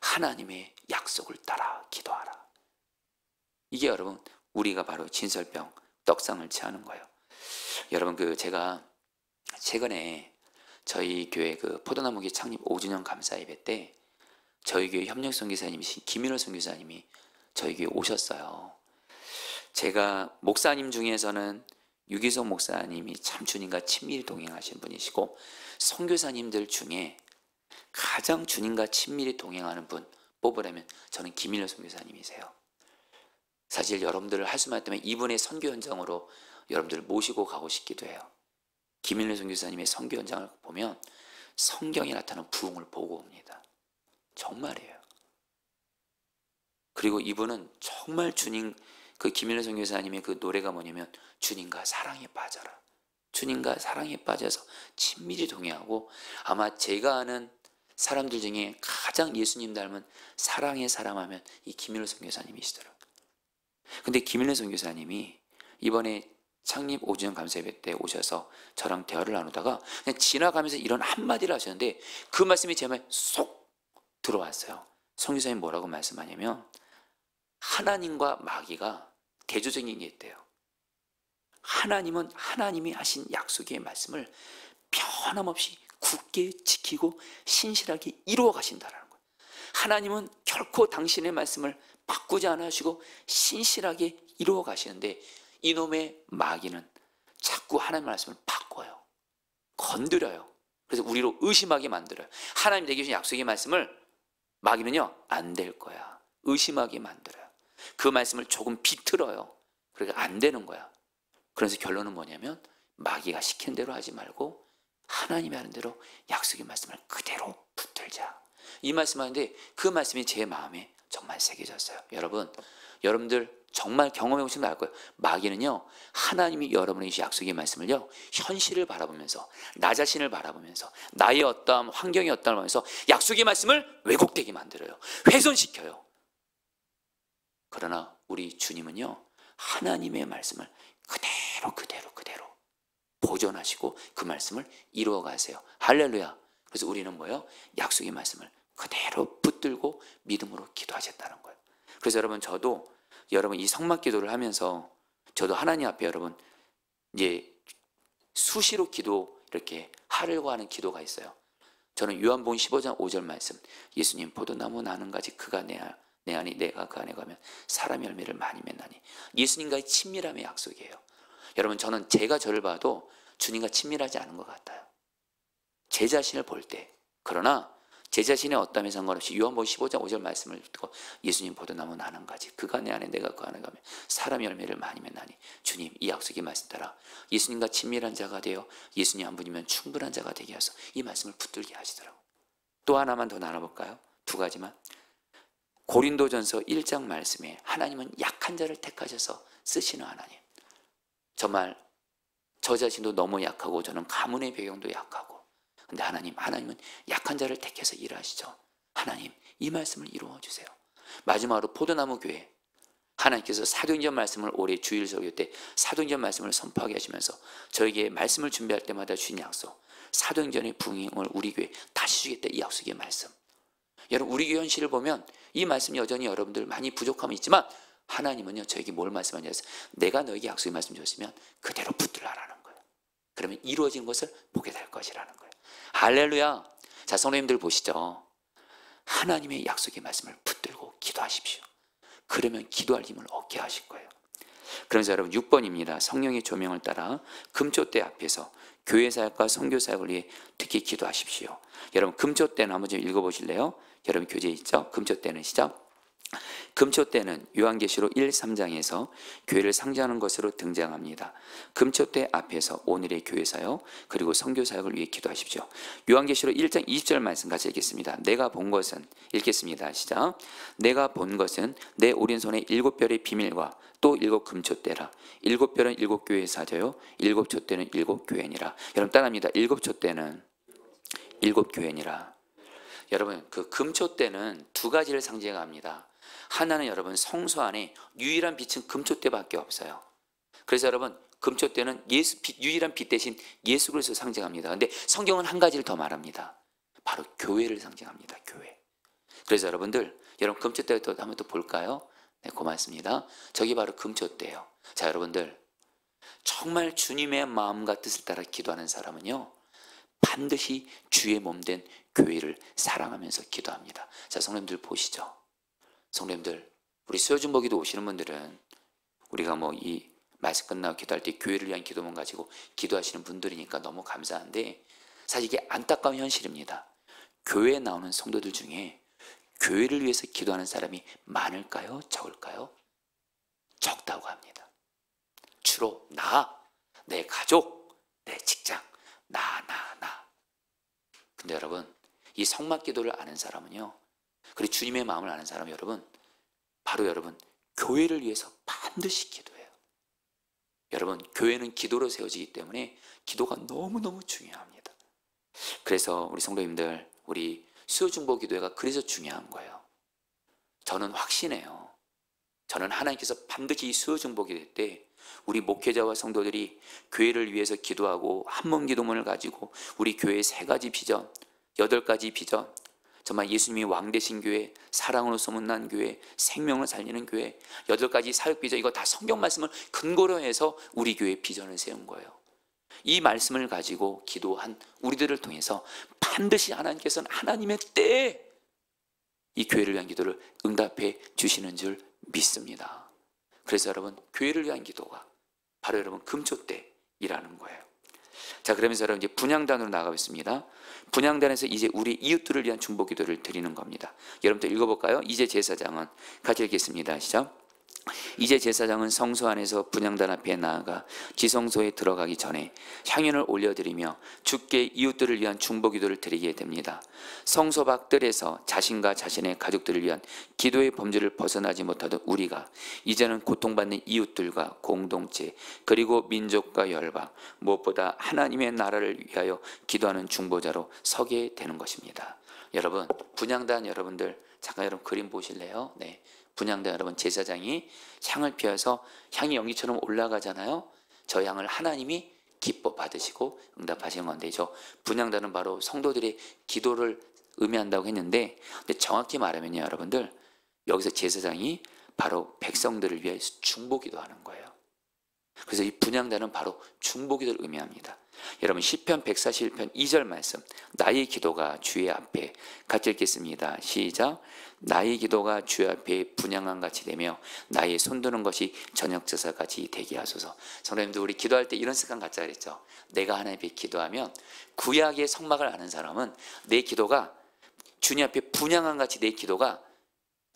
하나님의 약속을 따라 기도하라. 이게 여러분, 우리가 바로 진설병, 떡상을 취하는 거예요. 여러분, 제가 최근에 저희 교회 포도나무교회 창립 5주년 감사 예배 때 저희 교회 협력 선교사님이신 김인호 선교사님이 저희 교회 오셨어요. 제가 목사님 중에서는 유기성 목사님이 참 주님과 친밀히 동행하신 분이시고, 선교사님들 중에 가장 주님과 친밀히 동행하는 분 뽑으라면 저는 김인호 선교사님이세요. 사실 여러분들을 할 수만 있다면 이분의 선교 현장으로 여러분들을 모시고 가고 싶기도 해요. 김인호 선교사님의 선교 현장을 보면 성경에 나타나는 부흥을 보고 옵니다. 정말이에요. 그리고 이분은 정말 주님, 김인호 선교사님의 노래가 뭐냐면 주님과 사랑에 빠져라. 주님과 사랑에 빠져서 친밀히 동행하고, 아마 제가 아는 사람들 중에 가장 예수님 닮은 사랑의 사람하면 이 김인호 선교사님이시더라고요. 근데 김인호 선교사님이 이번에 창립 5주년 감사예배 때 오셔서 저랑 대화를 나누다가 그냥 지나가면서 이런 한마디를 하셨는데 그 말씀이 제 마음에 쏙 들어왔어요. 선교사님이 뭐라고 말씀하냐면, 하나님과 마귀가 대조적인 게 있대요. 하나님은 하나님이 하신 약속의 말씀을 변함없이 굳게 지키고 신실하게 이루어 가신다는 거예요. 하나님은 결코 당신의 말씀을 바꾸지 않으시고 신실하게 이루어 가시는데, 이놈의 마귀는 자꾸 하나님의 말씀을 바꿔요. 건드려요. 그래서 우리로 의심하게 만들어요. 하나님 내게 주신 약속의 말씀을 마귀는요, 안 될 거야. 의심하게 만들어요. 그 말씀을 조금 비틀어요. 그러니까 안 되는 거야. 그래서 결론은 뭐냐면 마귀가 시킨 대로 하지 말고 하나님이 하는 대로 약속의 말씀을 그대로 붙들자. 이 말씀하는데 그 말씀이 제 마음에 정말 새겨졌어요. 여러분들 정말 경험해 보시면 알 거예요. 마귀는요, 하나님이 여러분의 약속의 말씀을요, 현실을 바라보면서, 나 자신을 바라보면서, 나의 어떠한 환경이 어떠한 면서 약속의 말씀을 왜곡되게 만들어요. 훼손시켜요. 그러나 우리 주님은요, 하나님의 말씀을 그대로 보존하시고 그 말씀을 이루어 가세요. 할렐루야. 그래서 우리는 뭐예요? 약속의 말씀을 그대로 붙들고 믿음으로 기도하셨다는 거예요. 그래서 여러분 이 성막 기도를 하면서 저도 하나님 앞에 여러분 이제 수시로 이렇게 하려고 하는 기도가 있어요. 저는 요한복음 15장 5절 말씀, 예수님 포도나무 나는 가지 그가 내 안에 내가 그 안에 가면 사람 열매를 많이 맺나니. 예수님과의 친밀함의 약속이에요. 여러분, 저는 제가 저를 봐도 주님과 친밀하지 않은 것 같아요. 제 자신을 볼 때. 그러나 제 자신의 어떠함에 상관없이 요한복음 15장 5절 말씀을 듣고 예수님 포도나무 나는 가지 그가 내 안에 내가 그 안에 가면 사람 열매를 많이 맺나니. 주님, 이 약속의 말씀 따라 예수님과 친밀한 자가 되어 예수님 한 분이면 충분한 자가 되게 하소서. 이 말씀을 붙들게 하시더라고요. 또 하나만 더 나눠볼까요? 2가지만. 고린도전서 1장 말씀에 하나님은 약한 자를 택하셔서 쓰시는 하나님. 정말 저 자신도 너무 약하고 저는 가문의 배경도 약하고, 근데 하나님은 약한 자를 택해서 일하시죠. 하나님, 이 말씀을 이루어 주세요. 마지막으로 포도나무 교회, 하나님께서 사도행전 말씀을 올해 주일 설교 때 사도행전 말씀을 선포하게 하시면서 저에게 말씀을 준비할 때마다 주신 약속, 사도행전의 부흥을 우리 교회에 다시 주겠다, 이 약속의 말씀. 여러분, 우리 교회 현실을 보면 이 말씀 여전히 여러분들 많이 부족함이 있지만 하나님은요, 저에게 뭘 말씀하냐면 내가 너에게 약속의 말씀 줬으면 그대로 붙들라라는 거예요. 그러면 이루어진 것을 보게 될 것이라는 거예요. 할렐루야. 자, 성도님들 보시죠. 하나님의 약속의 말씀을 붙들고 기도하십시오. 그러면 기도할 힘을 얻게 하실 거예요. 그래서 여러분 6번입니다. 성령의 조명을 따라 금초대 앞에서 교회 사역과 선교 사역을 위해 특히 기도하십시오. 여러분, 금초대는 한번 좀 읽어보실래요? 여러분 교재 있죠? 금초대는 시작. 금초대는 요한계시록 1, 3장에서 교회를 상징하는 것으로 등장합니다. 금초대 앞에서 오늘의 교회사역 그리고 선교사역을 위해 기도하십시오. 요한계시록 1장 20절 말씀 같이 읽겠습니다. 내가 본 것은, 읽겠습니다. 시작. 내가 본 것은 내 오른손에 7별의 비밀과 또 7 금초대라. 7별은 7교회의 사자요 7 촛대는 7 교회니라. 여러분 따라합니다. 7 촛대는 7 교회니라. 여러분 그 금초대는 두 가지를 상징합니다. 하나는 여러분 성소 안에 유일한 빛은 금초대밖에 없어요. 그래서 여러분 금초대는 유일한 빛 대신 예수 그리스도를 상징합니다. 근데 성경은 한 가지를 더 말합니다. 바로 교회를 상징합니다. 교회. 그래서 여러분 금초대 한번 또 볼까요? 네, 고맙습니다. 저기 바로 금초대예요. 자, 여러분들 정말 주님의 마음과 뜻을 따라 기도하는 사람은요 반드시 주의 몸된 교회를 사랑하면서 기도합니다. 자, 성도님들 보시죠. 성도님들, 우리 수요중보기도 오시는 분들은 우리가 뭐 이 말씀 끝나고 기도할 때 교회를 위한 기도문 가지고 기도하시는 분들이니까 너무 감사한데, 사실 이게 안타까운 현실입니다. 교회에 나오는 성도들 중에 교회를 위해서 기도하는 사람이 많을까요? 적을까요? 적다고 합니다. 주로 나, 내 가족, 내 직장, 나. 근데 여러분 이 성막 기도를 아는 사람은요, 그리고 주님의 마음을 아는 사람은 여러분 바로 여러분 교회를 위해서 반드시 기도해요. 여러분 교회는 기도로 세워지기 때문에 기도가 너무너무 중요합니다. 그래서 우리 성도님들, 우리 수요중보 기도회가 그래서 중요한 거예요. 저는 확신해요. 저는 하나님께서 반드시 이 수요중보 기도회 때 우리 목회자와 성도들이 교회를 위해서 기도하고 한몸 기도문을 가지고 우리 교회의 3가지 비전, 8가지 비전, 정말 예수님이 왕 되신 교회, 사랑으로 소문난 교회, 생명을 살리는 교회, 8가지 사역 비전, 이거 다 성경 말씀을 근거로 해서 우리 교회의 비전을 세운 거예요. 이 말씀을 가지고 기도한 우리들을 통해서 반드시 하나님께서는 하나님의 때에 이 교회를 위한 기도를 응답해 주시는 줄 믿습니다. 그래서 여러분 교회를 위한 기도가 바로 여러분 금초대이라는 거예요. 자, 그러면서 여러분 이제 분향단으로 나가겠습니다. 분향단에서 이제 우리 이웃들을 위한 중보 기도를 드리는 겁니다. 여러분들 읽어볼까요? 이제 제사장은, 같이 읽겠습니다. 시작. 이제 제사장은 성소 안에서 분향단 앞에 나아가 지성소에 들어가기 전에 향연을 올려드리며 주께 이웃들을 위한 중보 기도를 드리게 됩니다. 성소 밖 뜰에서 자신과 자신의 가족들을 위한 기도의 범주를 벗어나지 못하던 우리가 이제는 고통받는 이웃들과 공동체 그리고 민족과 열방, 무엇보다 하나님의 나라를 위하여 기도하는 중보자로 서게 되는 것입니다. 여러분 분향단 여러분들 잠깐 여러분 그림 보실래요? 네. 분향단 여러분 제사장이 향을 피워서 향이 연기처럼 올라가잖아요. 저 향을 하나님이 기뻐 받으시고 응답하시는 건데, 저 분향단은 바로 성도들의 기도를 의미한다고 했는데, 근데 정확히 말하면요 여러분들 여기서 제사장이 바로 백성들을 위해서 중보기도하는 거예요. 그래서 이 분향단은 바로 중보기도를 의미합니다. 여러분 시편 141편 2절 말씀, 나의 기도가 주의 앞에, 같이 읽겠습니다. 시작. 나의 기도가 주의 앞에 분향한 같이 되며 나의 손드는 것이 저녁제사 같이 되게 하소서. 성도님들 우리 기도할 때 이런 습관 갖자 그랬죠. 내가 하나님께 기도하면 구약의 성막을 아는 사람은 내 기도가 주님 앞에 분향한 같이 내 기도가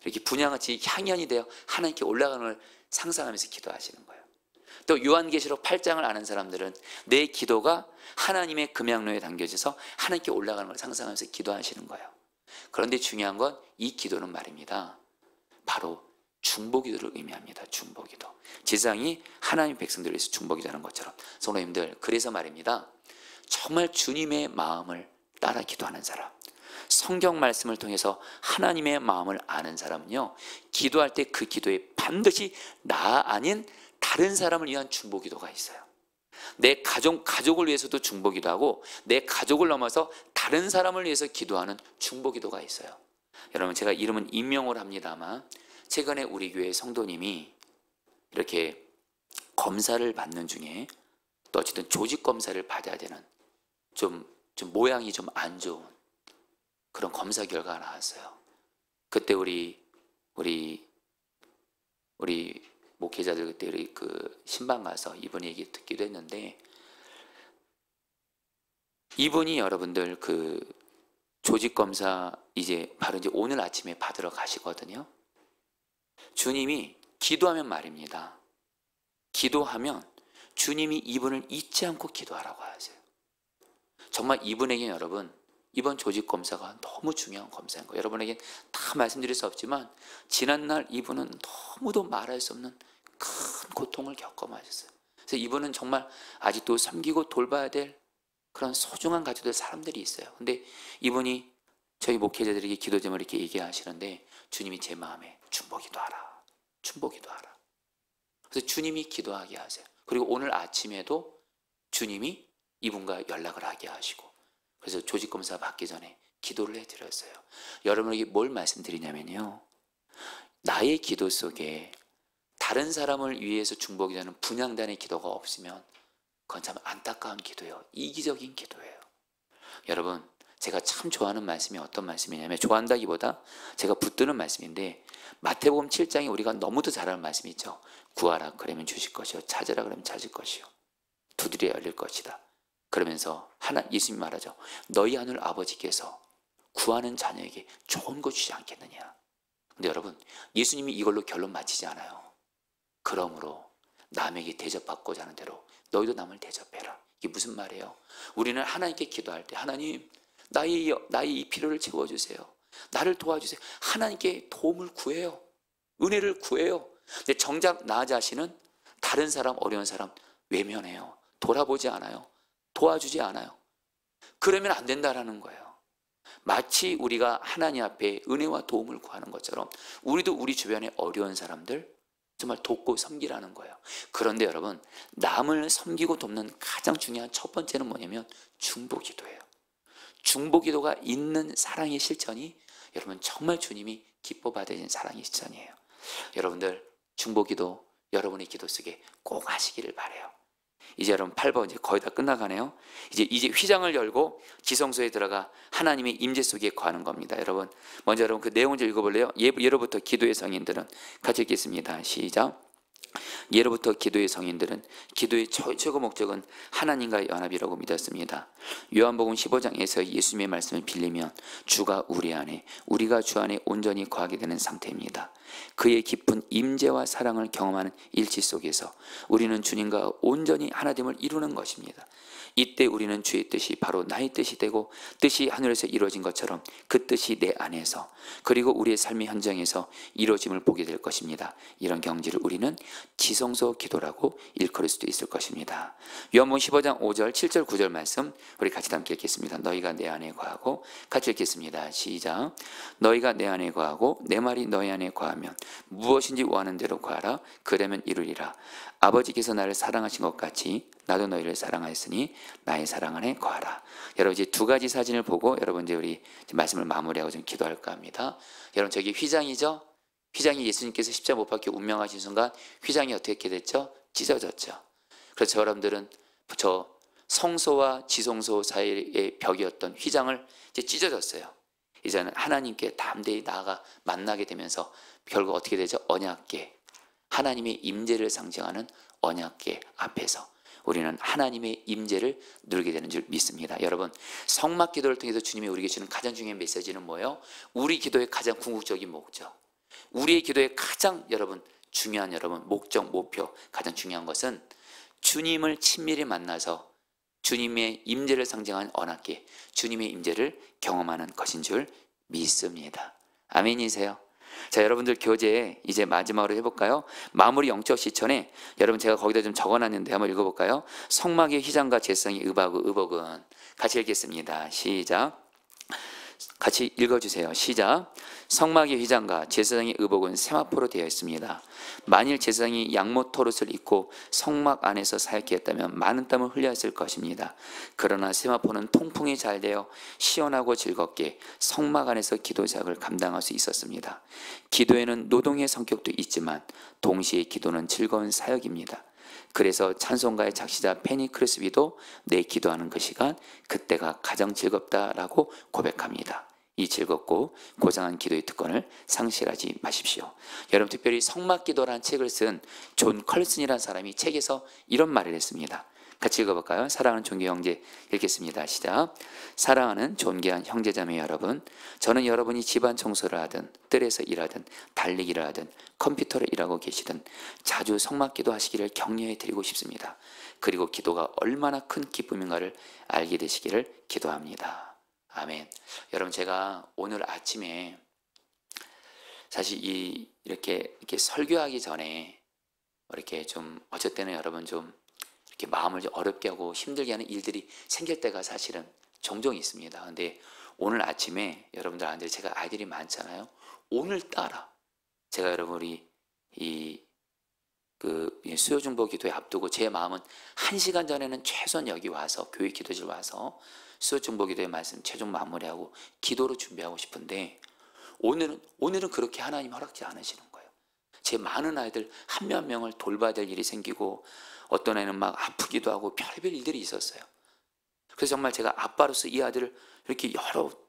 이렇게 분향같이 향연이 되어 하나님께 올라가는 걸 상상하면서 기도하시는 거예요. 또 요한계시록 8장을 아는 사람들은 내 기도가 하나님의 금양로에 담겨져서 하나님께 올라가는 걸 상상하면서 기도하시는 거예요. 그런데 중요한 건 이 기도는 말입니다. 바로 중보기도를 의미합니다. 중보기도. 제사장이 하나님 백성들을 위해서 중보기도하는 것처럼 성도님들, 그래서 말입니다. 정말 주님의 마음을 따라 기도하는 사람, 성경 말씀을 통해서 하나님의 마음을 아는 사람은요, 기도할 때 그 기도에 반드시 나 아닌 다른 사람을 위한 중보기도가 있어요. 내 가족을 위해서도 중보기도하고 내 가족을 넘어서 다른 사람을 위해서 기도하는 중보기도가 있어요. 여러분 제가 이름은 임명을 합니다만 최근에 우리 교회 성도님이 이렇게 검사를 받는 중에 또 어쨌든 조직 검사를 받아야 되는 좀 모양이 좀 안 좋은 그런 검사 결과가 나왔어요. 그때 우리 목회자들 그때 그 신방 가서 이분 얘기 듣기도 했는데, 이분이 여러분들 그 조직 검사 이제 바로 이제 오늘 아침에 받으러 가시거든요. 주님이 기도하면 말입니다. 기도하면 주님이 이분을 잊지 않고 기도하라고 하세요. 정말 이분에게 여러분, 이번 조직 검사가 너무 중요한 검사인 거예요. 여러분에게 다 말씀드릴 수 없지만 지난날 이분은 너무도 말할 수 없는 큰 고통을 겪어마셨어요. 그래서 이분은 정말 아직도 섬기고 돌봐야 될 그런 소중한 가족들 사람들이 있어요. 근데 이분이 저희 목회자들에게 기도 제목을 이렇게 얘기하시는데, 주님이 제 마음에 중보기도하라, 중보기도하라. 그래서 주님이 기도하게 하세요. 그리고 오늘 아침에도 주님이 이분과 연락을 하게 하시고, 그래서 조직검사 받기 전에 기도를 해드렸어요. 여러분에게 뭘 말씀드리냐면요, 나의 기도 속에 다른 사람을 위해서 중보기도하는 분향단의 기도가 없으면 그건 참 안타까운 기도예요. 이기적인 기도예요. 여러분, 제가 참 좋아하는 말씀이 어떤 말씀이냐면, 좋아한다기보다 제가 붙드는 말씀인데, 마태복음 7장에 우리가 너무도 잘 아는 말씀이 있죠. 구하라 그러면 주실 것이요, 찾으라 그러면 찾을 것이요, 두드려 열릴 것이다. 그러면서 예수님이 말하죠. 너희 하늘 아버지께서 구하는 자녀에게 좋은 거 주지 않겠느냐. 근데 여러분, 예수님이 이걸로 결론 마치지 않아요. 그러므로 남에게 대접받고자 하는 대로 너희도 남을 대접해라. 이게 무슨 말이에요? 우리는 하나님께 기도할 때, 하나님, 나의 이 필요를 채워주세요, 나를 도와주세요, 하나님께 도움을 구해요, 은혜를 구해요. 근데 정작 나 자신은 다른 사람, 어려운 사람 외면해요. 돌아보지 않아요. 도와주지 않아요. 그러면 안 된다라는 거예요. 마치 우리가 하나님 앞에 은혜와 도움을 구하는 것처럼 우리도 우리 주변에 어려운 사람들 정말 돕고 섬기라는 거예요. 그런데 여러분, 남을 섬기고 돕는 가장 중요한 첫 번째는 뭐냐면 중보기도예요. 중보기도가 있는 사랑의 실천이 여러분 정말 주님이 기뻐 받으신 사랑의 실천이에요. 여러분들 중보기도 여러분의 기도 속에 꼭 하시기를 바라요. 이제 여러분 8번 이제 거의 다 끝나가네요. 이제 휘장을 열고 지성소에 들어가 하나님의 임재 속에 거하는 겁니다. 여러분 먼저 여러분 그 내용을 좀 읽어볼래요? 예로부터 기도의 성인들은 같이 읽겠습니다. 시작. 예로부터 기도의 성인들은 기도의 최고 목적은 하나님과의 연합이라고 믿었습니다. 요한복음 15장에서 예수님의 말씀을 빌리면 주가 우리 안에, 우리가 주 안에 온전히 거하게 되는 상태입니다. 그의 깊은 임재와 사랑을 경험하는 일치 속에서 우리는 주님과 온전히 하나됨을 이루는 것입니다. 이때 우리는 주의 뜻이 바로 나의 뜻이 되고, 뜻이 하늘에서 이루어진 것처럼 그 뜻이 내 안에서 그리고 우리의 삶의 현장에서 이루어짐을 보게 될 것입니다. 이런 경지를 우리는 지성소 기도라고 일컬을 수도 있을 것입니다. 요한복음 15장 5절, 7절, 9절 말씀 우리 같이 함께 읽겠습니다. 너희가 내 안에 거하고, 같이 읽겠습니다. 시작. 너희가 내 안에 거하고 내 말이 너희 안에 거하면 무엇인지 원하는 대로 구하라. 그러면 이루리라. 아버지께서 나를 사랑하신 것 같이 나도 너희를 사랑하였으니 나의 사랑 안에 거하라. 여러분 이제 두 가지 사진을 보고 여러분 이제 우리 말씀을 마무리하고 좀 기도할까 합니다. 여러분 저기 휘장이죠? 휘장이 예수님께서 십자가 못 박혀 운명하신 순간 휘장이 어떻게 됐죠? 찢어졌죠. 그래서 여러분들은 저 성소와 지성소 사이의 벽이었던 휘장을 이제 찢어졌어요. 이제는 하나님께 담대히 나아가 만나게 되면서 결국 어떻게 되죠? 언약궤, 하나님의 임재를 상징하는 언약궤 앞에서 우리는 하나님의 임재를 누리게 되는 줄 믿습니다. 여러분 성막 기도를 통해서 주님이 우리에게 주는 가장 중요한 메시지는 뭐예요? 우리 기도의 가장 궁극적인 목적, 우리의 기도의 가장 여러분 중요한 여러분 목적, 목표, 가장 중요한 것은 주님을 친밀히 만나서 주님의 임재를 상징하는 언약궤, 주님의 임재를 경험하는 것인 줄 믿습니다. 아멘이세요? 자, 여러분들 교재 이제 마지막으로 해볼까요? 마무리 영적 시천에 여러분 제가 거기다 좀 적어놨는데 한번 읽어볼까요? 성막의 휘장과 제사장의 의복은 같이 읽겠습니다. 시작. 같이 읽어주세요. 시작. 성막의 휘장과 제사장의 의복은 세마포로 되어 있습니다. 만일 제사장이 양모 토롯을 입고 성막 안에서 사역해 했다면 많은 땀을 흘렸을 것입니다. 그러나 세마포는 통풍이 잘 되어 시원하고 즐겁게 성막 안에서 기도 사역을 감당할 수 있었습니다. 기도에는 노동의 성격도 있지만 동시에 기도는 즐거운 사역입니다. 그래서 찬송가의 작시자 페니 크레스비도 내 기도하는 그 시간, 그때가 가장 즐겁다라고 고백합니다. 이 즐겁고 고상한 기도의 특권을 상실하지 마십시오. 여러분 특별히 성막기도라는 책을 쓴 존 컬슨이라는 사람이 책에서 이런 말을 했습니다. 같이 읽어볼까요? 사랑하는 존귀 형제 읽겠습니다. 시작. 사랑하는 존귀한 형제자매 여러분, 저는 여러분이 집안 청소를 하든 뜰에서 일하든 달리기를 하든 컴퓨터를 일하고 계시든 자주 성막기도 하시기를 격려해 드리고 싶습니다. 그리고 기도가 얼마나 큰 기쁨인가를 알게 되시기를 기도합니다. 아멘. 여러분, 제가 오늘 아침에 사실 이렇게 설교하기 전에 이렇게 좀 어쩔 때는 여러분 좀 이렇게 마음을 좀 어렵게 하고 힘들게 하는 일들이 생길 때가 사실은 종종 있습니다. 근데 오늘 아침에 여러분들 아이들, 제가 아이들이 많잖아요. 오늘따라 제가 여러분 우리 수요중보 기도에 앞두고 제 마음은 1시간 전에는 최소한 여기 와서 교회 기도실 와서 수요중보 기도의 말씀 최종 마무리하고 기도로 준비하고 싶은데 오늘은 그렇게 하나님 허락지 않으시는 거예요. 제 많은 아이들 한 명 한 명을 돌봐야 될 일이 생기고 어떤 애는 막 아프기도 하고 별별 일들이 있었어요. 그래서 정말 제가 아빠로서 이 아들을 이렇게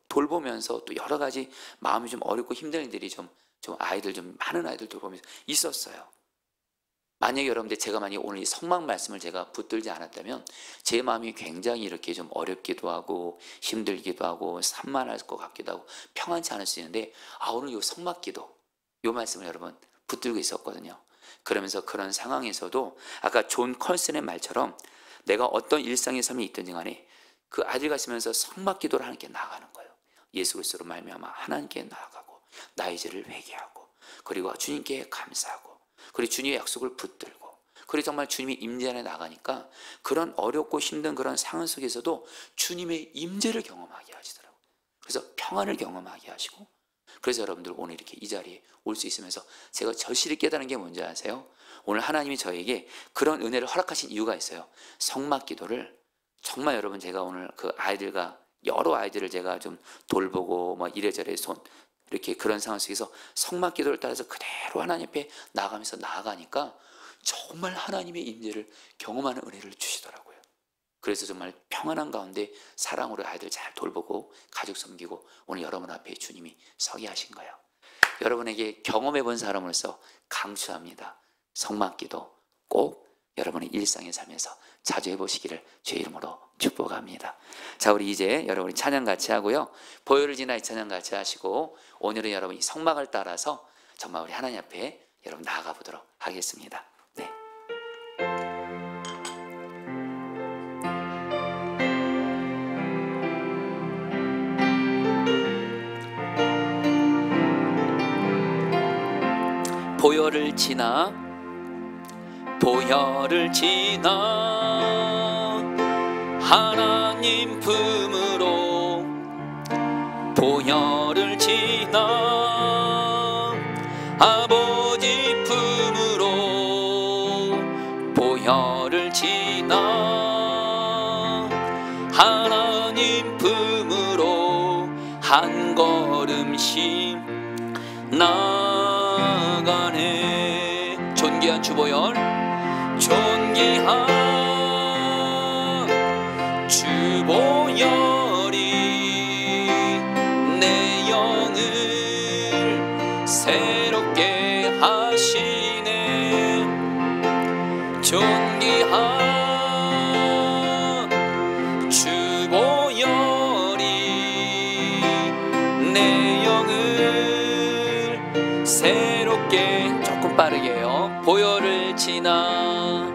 돌보면서 또 여러 가지 마음이 좀 어렵고 힘든 일들이 좀 많은 아이들 돌보면서 있었어요. 만약에 여러분들 제가 오늘 이 성막 말씀을 제가 붙들지 않았다면 제 마음이 굉장히 이렇게 좀 어렵기도 하고 힘들기도 하고 산만할 것 같기도 하고 평안치 않을 수 있는데 오늘 이 성막 기도 이 말씀을 여러분 붙들고 있었거든요. 그러면서 그런 상황에서도 아까 존 컬슨의 말처럼 내가 어떤 일상의 삶이 있든지 간에 그 아들과 있으면서 성막 기도를 하나님께 나아가는 거예요. 예수 그리스도로 말미암아 하나님께 나아가고 나의 죄를 회개하고 그리고 주님께 감사하고 그리고 주님의 약속을 붙들고 그리고 정말 주님의 임재 안에 나가니까 그런 어렵고 힘든 그런 상황 속에서도 주님의 임재를 경험하게 하시더라고요. 그래서 평안을 경험하게 하시고 그래서 여러분들 오늘 이렇게 이 자리에 올 수 있으면서 제가 절실히 깨달은 게 뭔지 아세요? 오늘 하나님이 저에게 그런 은혜를 허락하신 이유가 있어요. 성막 기도를 정말 여러분 제가 오늘 그 아이들과 여러 아이들을 제가 좀 돌보고 이래저래 이렇게 그런 상황 속에서 성막 기도를 따라서 그대로 하나님 앞에 나아가니까 정말 하나님의 임재를 경험하는 은혜를 주시더라고요. 그래서 정말 평안한 가운데 사랑으로 아이들 잘 돌보고 가족 섬기고 오늘 여러분 앞에 주님이 서게 하신 거예요. 여러분에게 경험해 본 사람으로서 강추합니다. 성막기도 꼭 여러분의 일상의 삶에서 자주 해보시기를 주의 이름으로 축복합니다. 자, 우리 이제 여러분이 찬양 같이 하고요. 보혈을 지나 이 찬양 같이 하시고 오늘은 여러분이 성막을 따라서 정말 우리 하나님 앞에 여러분 나아가 보도록 하겠습니다. 네. 보혈을 지나 하나님 품으로 보혈을 지나 아버지 품으로 보혈을 지나 하나님 품으로 한 걸음씩 나가네. 존귀한 주보혈, 존귀한 주보혈이 내 영을 새롭게 하시네. 존귀한 주보혈이 내 영을 새롭게, 조금 빠르게요. 보혈을 지나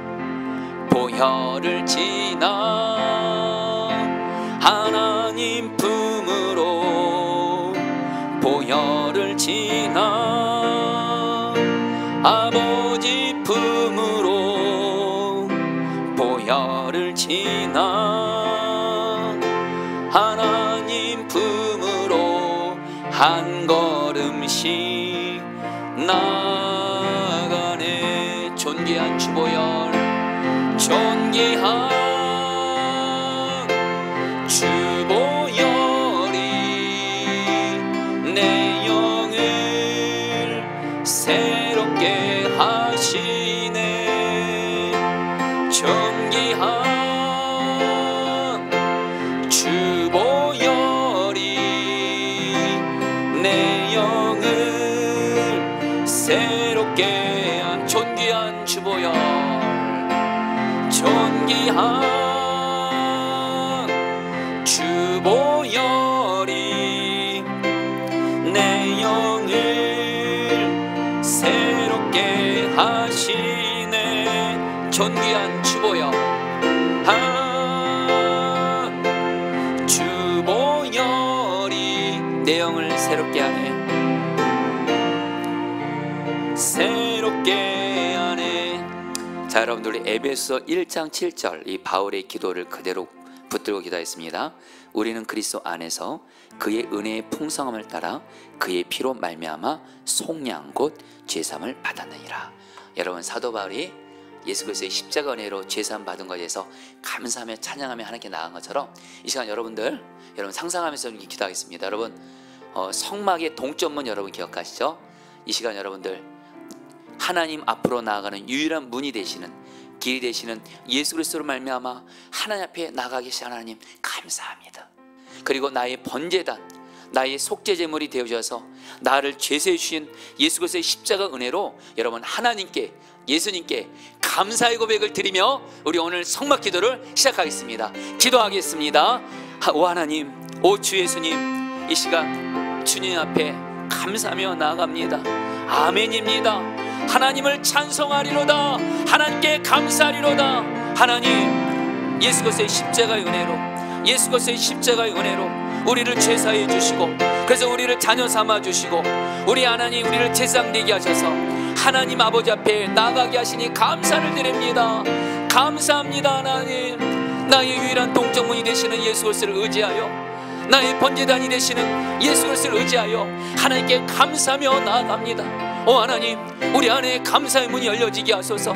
하나님 품으로 보혈을 지나 아버지 품으로 보혈을 지나 하나님 품으로 한 걸음씩 나가네. 존귀한 주보혈, 존귀한 주보혈이 내 영을 새롭게 하시네. 존귀한 주보혈이 내 영을 새롭게 한 존귀한 주보혈, 존귀한 주보혈이 내 영을 새롭게 하시네. 존귀한 주보혈, 주보혈이 내 영을 새롭게 하네. 새롭게 하네. 자, 여러분들 우리 에베소 1장 7절 이 바울의 기도를 그대로 붙들고 기도했습니다. 우리는 그리스도 안에서 그의 은혜의 풍성함을 따라 그의 피로 말미암아 속량 곧 죄사함을 받았느니라. 여러분, 사도 바울이 예수 그리스도의 십자가 은혜로 죄사함 받은 것에 대해서 감사하며 찬양하며 하나님께 나아간 것처럼 이 시간 여러분 상상하면서 기도하겠습니다. 여러분, 성막의 동점문 여러분 기억하시죠? 이 시간 여러분들 하나님 앞으로 나아가는 유일한 문이 되시는, 길이 되시는 예수 그리스도로 말미암아 하나님 앞에 나가게 하신 하나님 감사합니다. 그리고 나의 번제단, 나의 속죄 제물이 되어주셔서 나를 죄사해 주신 예수 그리스도의 십자가 은혜로 여러분 하나님께, 예수님께 감사의 고백을 드리며 우리 오늘 성막 기도를 시작하겠습니다. 기도하겠습니다. 오 하나님, 오 주 예수님, 이 시간 주님 앞에 감사하며 나아갑니다. 아멘입니다. 하나님을 찬송하리로다. 하나님께 감사하리로다. 하나님, 예수 그리스도의 십자가의 은혜로, 예수 그리스도의 십자가의 은혜로 우리를 죄사해 주시고, 그래서 우리를 자녀 삼아 주시고, 우리 하나님 우리를 제사장 되게 하셔서 하나님 아버지 앞에 나가게 하시니 감사를 드립니다. 감사합니다. 하나님, 나의 유일한 동정문이 되시는 예수 그리스도를 의지하여, 나의 번제단이 되시는 예수 그리스도를 의지하여 하나님께 감사하며 나아갑니다. 오 하나님, 우리 안에 감사의 문이 열려지게 하소서.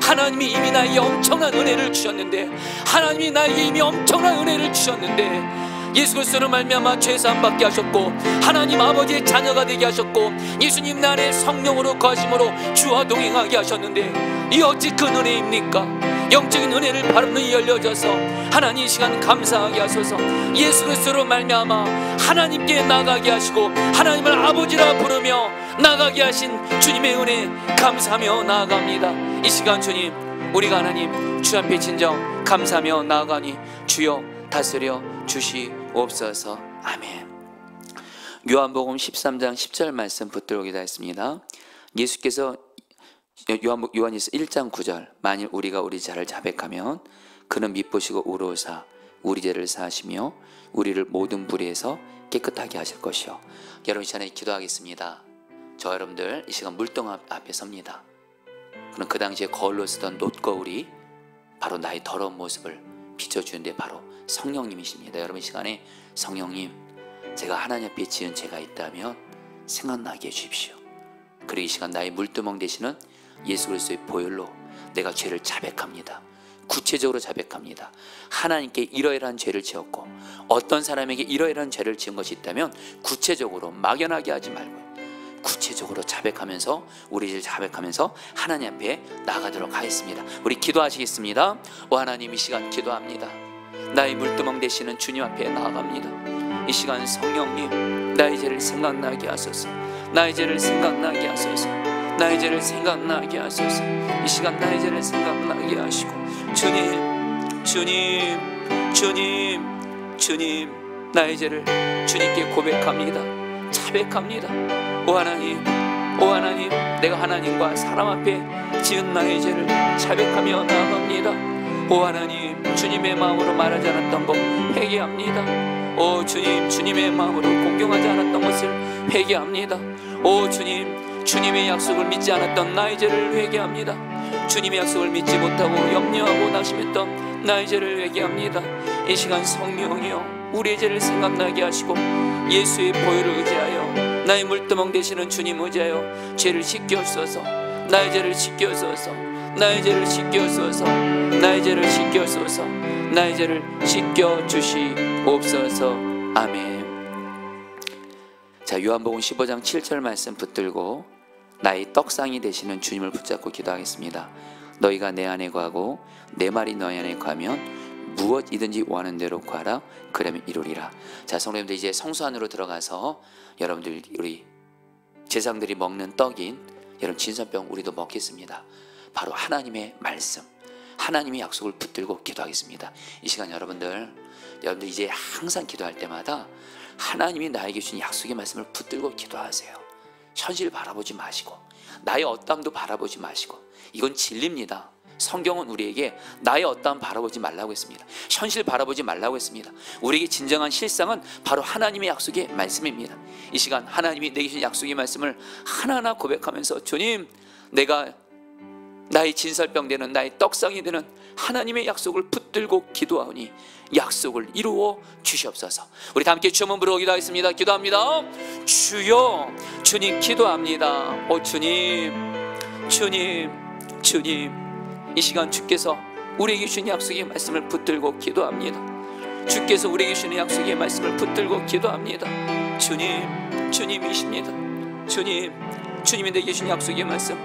하나님이 이미 나에게 엄청난 은혜를 주셨는데, 하나님이 나에게 이미 엄청난 은혜를 주셨는데 예수 그리스도로 말미암아 죄사함 받게 하셨고, 하나님 아버지의 자녀가 되게 하셨고, 예수님 나 안에 성령으로 거하심으로 주와 동행하게 하셨는데 이 어찌 큰 은혜입니까? 영적인 은혜를 바른 눈이 열려져서 하나님 이 시간 감사하게 하소서. 예수 그리스도로 말미암아 하나님께 나가게 하시고 하나님을 아버지라 부르며 나가게 하신 주님의 은혜 감사하며 나아갑니다. 이 시간 주님, 우리가 하나님 주 앞에 진정 감사하며 나아가니 주여 다스려 주시옵소서. 아멘. 요한복음 13장 10절 말씀 붙들고 기도했습니다. 예수께서 요한일서 1장 9절, 만일 우리가 우리 자를 자백하면 그는 미쁘시고 의로우사 우리 죄를 사하시며 우리를 모든 불의에서 깨끗하게 하실 것이요. 여러분, 이 시간에 기도하겠습니다. 저 여러분들 이 시간 물동 앞에 섭니다. 그럼 그 당시에 거울로 쓰던 놋거울이 바로 나의 더러운 모습을 비춰주는데 바로 성령님이십니다. 여러분, 이 시간에 성령님, 제가 하나님 앞에 지은 죄가 있다면 생각나게 해주십시오. 그리고 이 시간 나의 물두멍 되시는 예수 그리스도의 보혈로 내가 죄를 자백합니다. 구체적으로 자백합니다. 하나님께 이러이러한 죄를 지었고, 어떤 사람에게 이러이러한 죄를 지은 것이 있다면 구체적으로 막연하게 하지 말고 구체적으로 자백하면서, 우리 죄를 자백하면서 하나님 앞에 나가도록 하겠습니다. 우리 기도하시겠습니다. 오 하나님, 이 시간 기도합니다. 나의 물두멍 되시는 주님 앞에 나아갑니다. 이 시간 성령님, 나의 죄를 생각나게 하소서. 나의 죄를 생각나게 하소서. 나의 죄를 생각나게 하소서. 이 시간 나의 죄를 생각나게 하시고, 주님, 주님, 주님, 주님, 나의 죄를 주님께 고백합니다. 자백합니다. 오 하나님, 오 하나님, 내가 하나님과 사람 앞에 지은 나의 죄를 자백하며 나아갑니다. 오 하나님, 주님의 마음으로 말하지 않았던 것 회개합니다. 오 주님, 주님의 마음으로 공경하지 않았던 것을 회개합니다. 오 주님, 주님의 약속을 믿지 않았던 나의 죄를 회개합니다. 주님의 약속을 믿지 못하고 염려하고 낙심했던 나의 죄를 회개합니다. 이 시간 성령이여, 우리의 죄를 생각나게 하시고 예수의 보혈을 의지하여, 나의 물두멍 되시는 주님 의지하여 죄를 씻겨주소서. 나의 죄를 씻겨주소서. 나의 죄를 씻겨주소서. 나의 죄를 씻겨주소서. 나의 죄를 씻겨주시옵소서. 아멘. 자, 요한복음 15장 7절 말씀 붙들고 나의 떡상이 되시는 주님을 붙잡고 기도하겠습니다. 너희가 내 안에 거하고 내 말이 너희 안에 거하면 무엇이든지 원하는 대로 구하라, 그러면 이루리라. 자, 성도님들, 이제 성소 안으로 들어가서 여러분들, 우리 제사장들이 먹는 떡인 여러분 진선병 우리도 먹겠습니다. 바로 하나님의 말씀, 하나님의 약속을 붙들고 기도하겠습니다. 이 시간 여러분들 이제 항상 기도할 때마다 하나님이 나에게 주신 약속의 말씀을 붙들고 기도하세요. 현실 바라보지 마시고 나의 어떠함도 바라보지 마시고, 이건 진리입니다. 성경은 우리에게 나의 어떠함 바라보지 말라고 했습니다. 현실 바라보지 말라고 했습니다. 우리에게 진정한 실상은 바로 하나님의 약속의 말씀입니다. 이 시간 하나님이 내게 주신 약속의 말씀을 하나하나 고백하면서, 주님, 내가 나의 진설병 되는, 나의 떡상이 되는 하나님의 약속을 붙들고 기도하오니 약속을 이루어 주시옵소서. 우리 다 함께 주 한번 부르고 기도하겠습니다. 기도합니다. 주여, 주님 기도합니다. 주님, 주님, 주님, 이 시간 주께서 우리에게 주신 약속의 말씀을 붙들고 기도합니다. 주께서 우리에게 주신 약속의 말씀을 붙들고 기도합니다. 주님, 주님이십니다. 주님, 주님이 내게 주신 약속의 말씀,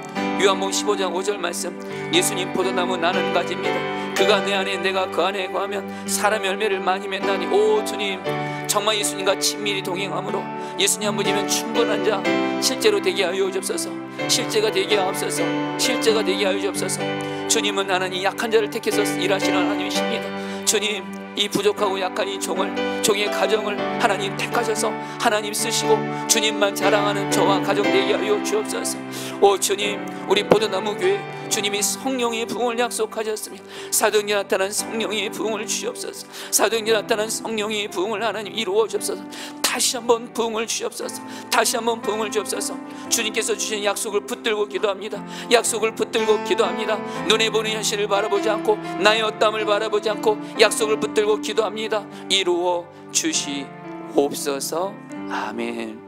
요한복음 15장 5절 말씀, 예수님 포도나무 나는 가지입니다. 그가 내 안에 내가 그 안에 거하면 사람 열매를 많이 맺나니. 오 주님, 정말 예수님과 친밀히 동행함으로 예수님 한 분이면 충분한 자 실제로 되게 하여 주옵소서. 실제가 되게 하옵소서. 실제가 되게 하여 주옵소서. 주님은 하나님 약한 자를 택해서 일하시는 하나님이십니다. 주님, 이 부족하고 약한 이 종의 가정을 하나님 택하셔서 하나님 쓰시고 주님만 자랑하는 저와 가정 되게 하여 주옵소서. 오 주님, 우리 포도나무 교회 주님이 성령의 부흥을 약속하셨습니다. 사도행전에 나타난 성령의 부흥을 주시옵소서. 사도행전에 나타난 성령의 부흥을 하나님 이루어 주옵소서. 다시 한번 부흥을 주시옵소서. 다시 한번 부흥을 주옵소서. 주님께서 주신 약속을 붙들고 기도합니다. 약속을 붙들고 기도합니다. 눈에 보는 현실을 바라보지 않고 나의 어떠함을 바라보지 않고 약속을 붙들고 기도합니다. 이루어 주시옵소서. 아멘.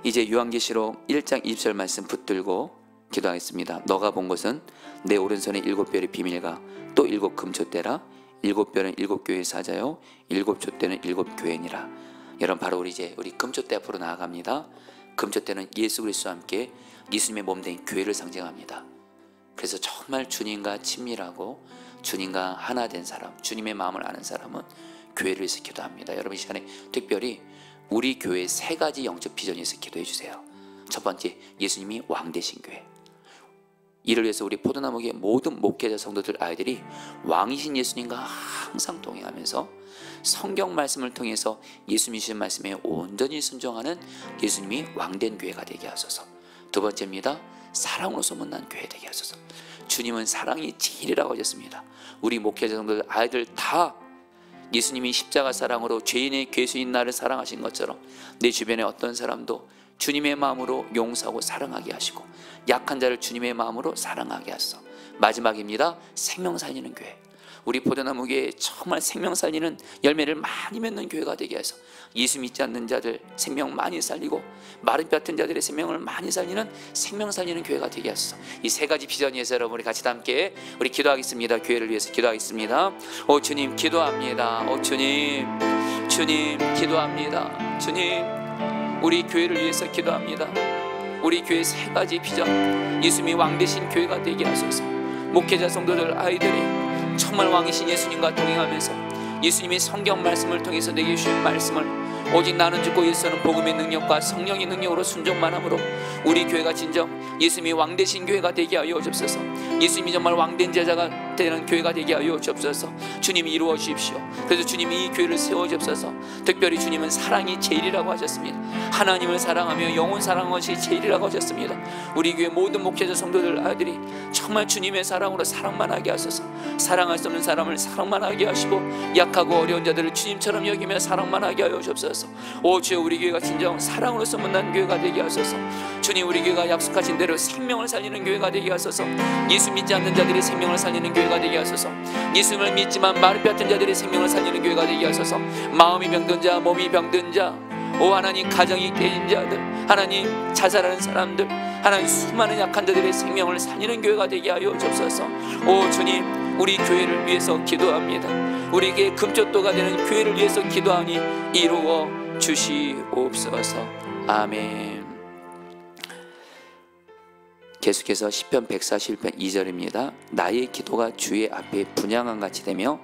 이제 요한계시록 1장 20절 말씀 붙들고 기도하겠습니다. 너가 본 것은 내 오른손에 7별의 비밀과 또 7 금촛대라. 7별은 7교회의 사자요 7 촛대는 7 교회니라. 여러분, 바로 우리 금촛대 앞으로 나아갑니다. 금촛대는 예수 그리스도와 함께 예수님의 몸된 교회를 상징합니다. 그래서 정말 주님과 친밀하고 주님과 하나 된 사람, 주님의 마음을 아는 사람은 교회를 위해서 기도합니다. 여러분, 이 시간에 특별히 우리 교회의 3가지 영적 비전에 대해서 기도해 주세요. 첫 번째, 예수님이 왕 되신 교회. 이를 위해서 우리 포도나무교회 모든 목회자 성도들 아이들이 왕이신 예수님과 항상 동행하면서 성경 말씀을 통해서 예수님이 주신 말씀에 온전히 순종하는 예수님이 왕된 교회가 되게 하소서. 두 번째입니다. 사랑으로 소문난 교회 되게 하소서. 주님은 사랑이 진리라고 하셨습니다. 우리 목회자 성도들 아이들 다 예수님이 십자가 사랑으로 죄인의 괴수인 나를 사랑하신 것처럼 내 주변에 어떤 사람도 주님의 마음으로 용서하고 사랑하게 하시고 약한 자를 주님의 마음으로 사랑하게 하소서. 마지막입니다. 생명 살리는 교회. 우리 포도나무 교회에 정말 생명 살리는 열매를 많이 맺는 교회가 되게 해서 예수 믿지 않는 자들 생명 많이 살리고 마른 뼈 같은 자들의 생명을 많이 살리는 생명 살리는 교회가 되게 하소서. 이 3가지 비전에 의해서 여러분 우리 같이 함께 우리 기도하겠습니다. 교회를 위해서 기도하겠습니다. 오 주님 기도합니다. 오 주님, 주님 기도합니다. 주님, 우리 교회를 위해서 기도합니다. 우리 교회 3가지 비전, 예수님이 왕 되신 교회가 되게 하소서. 목회자 성도들 아이들이 정말 왕이신 예수님과 동행하면서 예수님의 성경 말씀을 통해서 내게 주신 말씀을 오직 나는 죽고 예수는 복음의 능력과 성령의 능력으로 순종만 함으로 우리 교회가 진정 예수님이 왕 되신 교회가 되게 하여 주옵소서. 예수님이 정말 왕된 제자가 되는 교회가 되게 하여 주옵소서. 주님이 이루어 주십시오. 그래서 주님이 이 교회를 세워 주옵소서. 특별히 주님은 사랑이 제일이라고 하셨습니다. 하나님을 사랑하며 영혼 사랑하는 것이 제일이라고 하셨습니다. 우리 교회 모든 목회자 성도들 아들이 정말 주님의 사랑으로 사랑만 하게 하소서. 사랑할 수 없는 사람을 사랑만 하게 하시고 약하고 어려운 자들을 주님처럼 여기며 사랑만 하게 하여 주옵소서. 오 주여, 우리 교회가 진정 사랑으로 소문난 교회가 되게 하소서. 주님, 우리 교회가 약속하신 대로 생명을 살리는 교회가 되게 하소서. 예수 믿지 않는 자들의 생명을 살리는 교회가 되게 하소서. 예수를 믿지만 마른 뼈 같은 자들의 생명을 살리는 교회가 되게 하소서. 마음이 병든 자, 몸이 병든 자, 오 하나님, 가정이 깨진 자들, 하나님 자살하는 사람들, 하나님 수많은 약한 자들의 생명을 살리는 교회가 되게 하여 주옵소서. 오 주님, 우리 교회를 위해서 기도합니다. 우리에게 금쪽도가 되는 교회를 위해서 기도하니 이루어 주시옵소서. 아멘. 계속해서 시편 141편 2절입니다. 나의 기도가 주의 앞에 분향한 같이 되며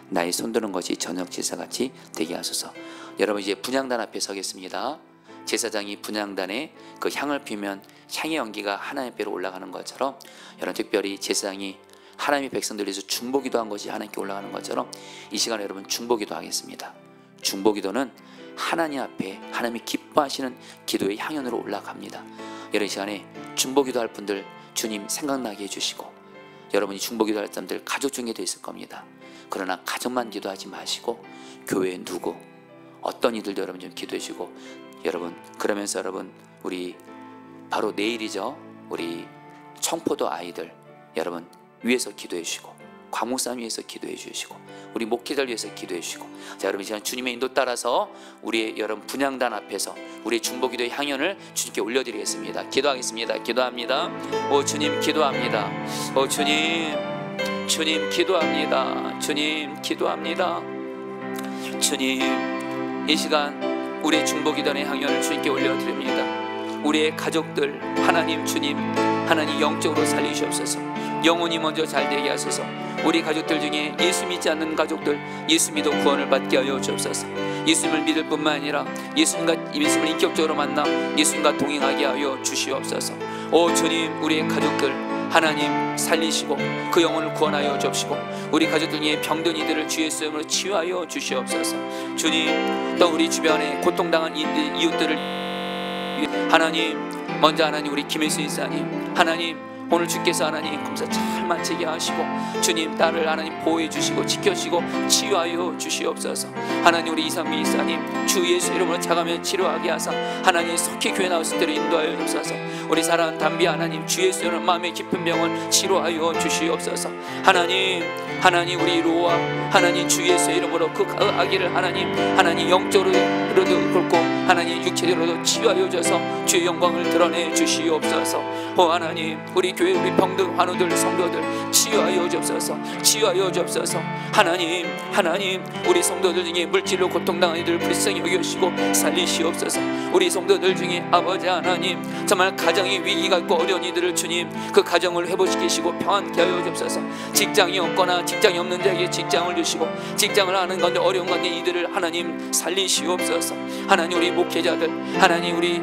나의 손드는 것이 저녁 제사같이 되게 하소서. 여러분, 이제 분향단 앞에 서겠습니다. 제사장이 분향단에 그 향을 피우면 향의 연기가 하나님 앞으로 올라가는 것처럼 여러분 특별히 제사장이 하나님의 백성들 위해서 중보기도 한 것이 하나님께 올라가는 것처럼 이 시간에 여러분 중보기도 하겠습니다. 중보기도는 하나님 앞에 하나님이 기뻐하시는 기도의 향연으로 올라갑니다. 여러분 이 시간에 중보기도 할 분들 주님 생각나게 해주시고, 여러분이 중보기도 할 사람들 가족 중에도 있을 겁니다. 그러나 가정만 기도하지 마시고 교회에 누구 어떤 이들도 여러분 좀 기도해 주시고, 여러분 그러면서 여러분 우리 바로 내일이죠. 우리 청포도 아이들 여러분 위해서 기도해 주시고, 광목산 위해서 기도해 주시고, 우리 목회자를 위해서 기도해 주시고. 자, 여러분 이 시간 주님의 인도 따라서 우리의 여러분 분향단 앞에서 우리의 중보기도의 향연을 주님께 올려드리겠습니다. 기도하겠습니다. 기도합니다. 오 주님 기도합니다. 오 주님, 주님 기도합니다. 주님 기도합니다. 주님 이 시간 우리의 중보기도의 향연을 주님께 올려드립니다. 우리의 가족들 하나님 주님, 하나님 영적으로 살리시옵소서. 영혼이 먼저 잘되게 하소서. 우리 가족들 중에 예수 믿지 않는 가족들 예수 믿어 구원을 받게 하여 주옵소서. 예수님을 믿을 뿐만 아니라 예수님을 인격적으로 만나 예수님과 동행하게 하여 주시옵소서. 오 주님, 우리의 가족들 하나님 살리시고 그 영혼을 구원하여 주옵시고, 우리 가족들 중에 병든 이들을 주의 이름으로 치유하여 주시옵소서. 주님, 또 우리 주변에 고통당한 이웃들을 하나님 먼저 하나님 우리 김혜수 이사님 하나님 오늘 주께서 하나님 검사 잘 마치게 하시고 주님 딸을 하나님 보호해 주시고 지켜주시고 치유하여 주시옵소서. 하나님 우리 이상민 이사님 주 예수 이름으로 자가면 치료하게 하사 하나님 속히 교회 나왔을 때로 인도하여 주옵소서. 우리 사랑하는 담비 하나님 주 예수 이름으로 마음의 깊은 병을 치료하여 주시옵소서. 하나님 우리 로아 하나님 주 예수 이름으로 그 아기를 하나님 영적으로도 그렇고 하나님 육체적으로도 치유하여 줘서 주의 영광을 드러내 주시옵소서. 하나님 우리 교회 우리 병들 환우들 성도들 치유하여 주옵소서. 치유하여 주옵소서. 하나님 우리 성도들 중에 물질로 고통당한 이들 불쌍히 여기시고 살리시옵소서. 우리 성도들 중에 아버지 하나님 정말 가정의 위기가 있고 어려운 이들을 주님 그 가정을 회복시키시고 평안케 하여 주옵소서. 직장이 없거나 직장이 없는 자에게 직장을 주시고, 직장을 하는 가운데 어려운 가운데 이들을 하나님 살리시옵소서. 하나님 우리 목회자들 하나님 우리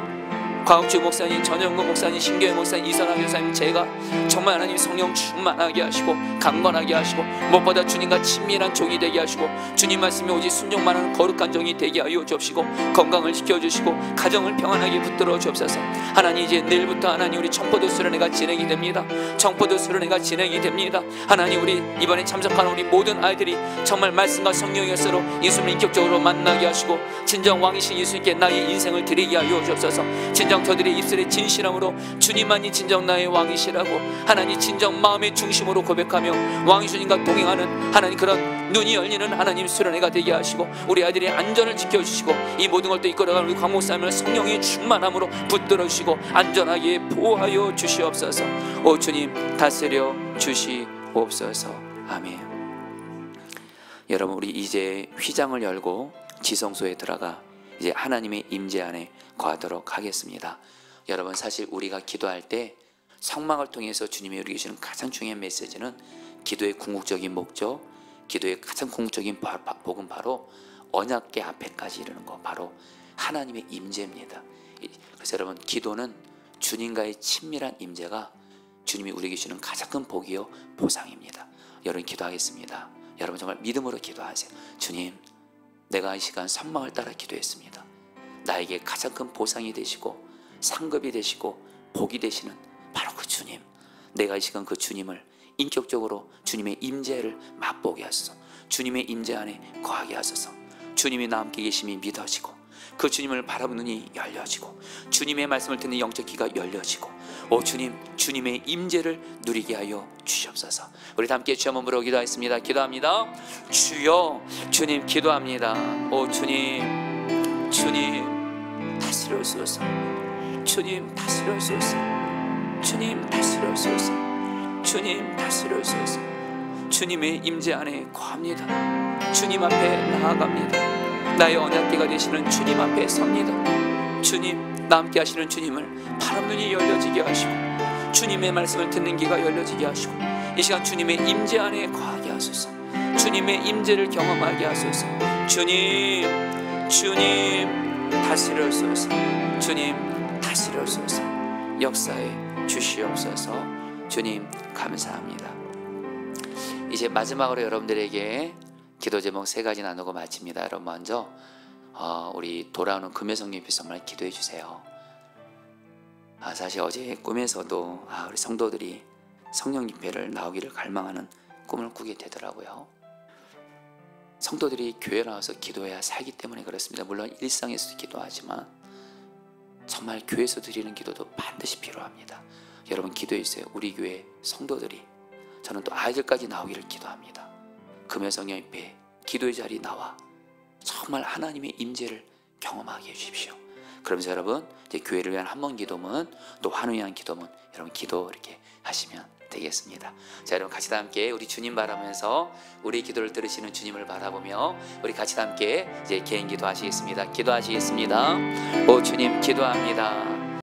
과학주 목사님, 전영근 목사님, 신교회 목사님, 이선학 교사님 제가 정말 하나님 성령 충만하게 하시고 강건하게 하시고 무엇보다 주님과 친밀한 종이 되게 하시고 주님 말씀에 오직 순종만하는 거룩한 종이 되게 하여 주옵시고 건강을 지켜주시고 가정을 평안하게 붙들어 주옵소서. 하나님 이제 내일부터 하나님 우리 청포도 수련회가 진행이 됩니다. 청포도 수련회가 진행이 됩니다. 하나님 우리 이번에 참석하는 우리 모든 아이들이 정말 말씀과 성령의 서로 예수님을 인격적으로 만나게 하시고 진정 왕이신 예수님께 나의 인생을 드리게 하여 주옵소서. 진정 저들의 입술의 진실함으로 주님만이 진정 나의 왕이시라고 하나님 진정 마음의 중심으로 고백하며 왕이주님과 동행하는 하나님 그런 눈이 열리는 하나님 수련회가 되게 하시고 우리 아이들의 안전을 지켜주시고 이 모든 걸 또 이끌어가는 우리 광목사님을 성령의 충만함으로 붙들어 주시고 안전하게 보호하여 주시옵소서. 오 주님 다스려 주시옵소서. 아멘. 여러분 우리 이제 휘장을 열고 지성소에 들어가 이제 하나님의 임재 안에 거하도록 하겠습니다. 여러분 사실 우리가 기도할 때 성막을 통해서 주님이 우리에게 주시는 가장 중요한 메시지는 기도의 궁극적인 목적, 기도의 가장 궁극적인 복은 바로 언약궤 앞에까지 이르는 거, 바로 하나님의 임재입니다. 그래서 여러분 기도는 주님과의 친밀한 임재가 주님이 우리에게 주시는 가장 큰 복이요 보상입니다. 여러분 기도하겠습니다. 여러분 정말 믿음으로 기도하세요. 주님, 내가 이 시간 성막을 따라 기도했습니다. 나에게 가장 큰 보상이 되시고 상급이 되시고 복이 되시는 바로 그 주님, 내가 이 시간 그 주님을 인격적으로 주님의 임재를 맛보게 하소서. 주님의 임재 안에 거하게 하소서. 주님이 나와 함께 계심이 믿어지고 그 주님을 바라보는 눈이 열려지고 주님의 말씀을 듣는 영적 귀가 열려지고 오 주님, 주님의 임재를 누리게 하여 주시옵소서. 우리 다 함께 주여 한번 부르고 기도하겠습니다. 기도합니다. 주여, 주님 기도합니다. 오 주님, 주님 다스려 주소서. 주님 다스려 주소서. 주님 다스려 주소서. 주님 다스려 주소서. 주님의 임재 안에 거합니다. 주님 앞에 나아갑니다. 나의 언약궤가 되시는 주님 앞에 섭니다. 주님, 나 함께 하시는 주님을 바람 눈이 열려지게 하시고 주님의 말씀을 듣는 귀가 열려지게 하시고 이 시간 주님의 임재 안에 거하게 하소서. 주님의 임재를 경험하게 하소서. 주님, 주님 다스려 주소서. 주님 다스려 주소서. 역사에 주시옵소서. 주님 감사합니다. 이제 마지막으로 여러분들에게 기도 제목 3가지 나누고 마칩니다. 여러분 먼저 우리 돌아오는 금요 성령님께 정말 기도해 주세요. 사실 어제 꿈에서도 우리 성도들이 성령 집회를 나오기를 갈망하는 꿈을 꾸게 되더라고요. 성도들이 교회 나와서 기도해야 살기 때문에 그렇습니다. 물론 일상에서도 기도하지만 정말 교회에서 드리는 기도도 반드시 필요합니다. 여러분 기도해 주세요. 우리 교회 성도들이, 저는 또 아이들까지 나오기를 기도합니다. 금요 성령 집회 기도의 자리 나와 정말 하나님의 임재를 경험하게 해주십시오. 그러면서 여러분 이제 교회를 위한 한 번 기도문, 또 환우를 위한 기도문, 여러분 기도 이렇게 하시면 되겠습니다. 자, 여러분 같이 다 함께 우리 주님 바라보면서 우리 기도를 들으시는 주님을 바라보며 우리 같이 다 함께 이제 개인 기도 하시겠습니다. 기도하시겠습니다. 오 주님 기도합니다.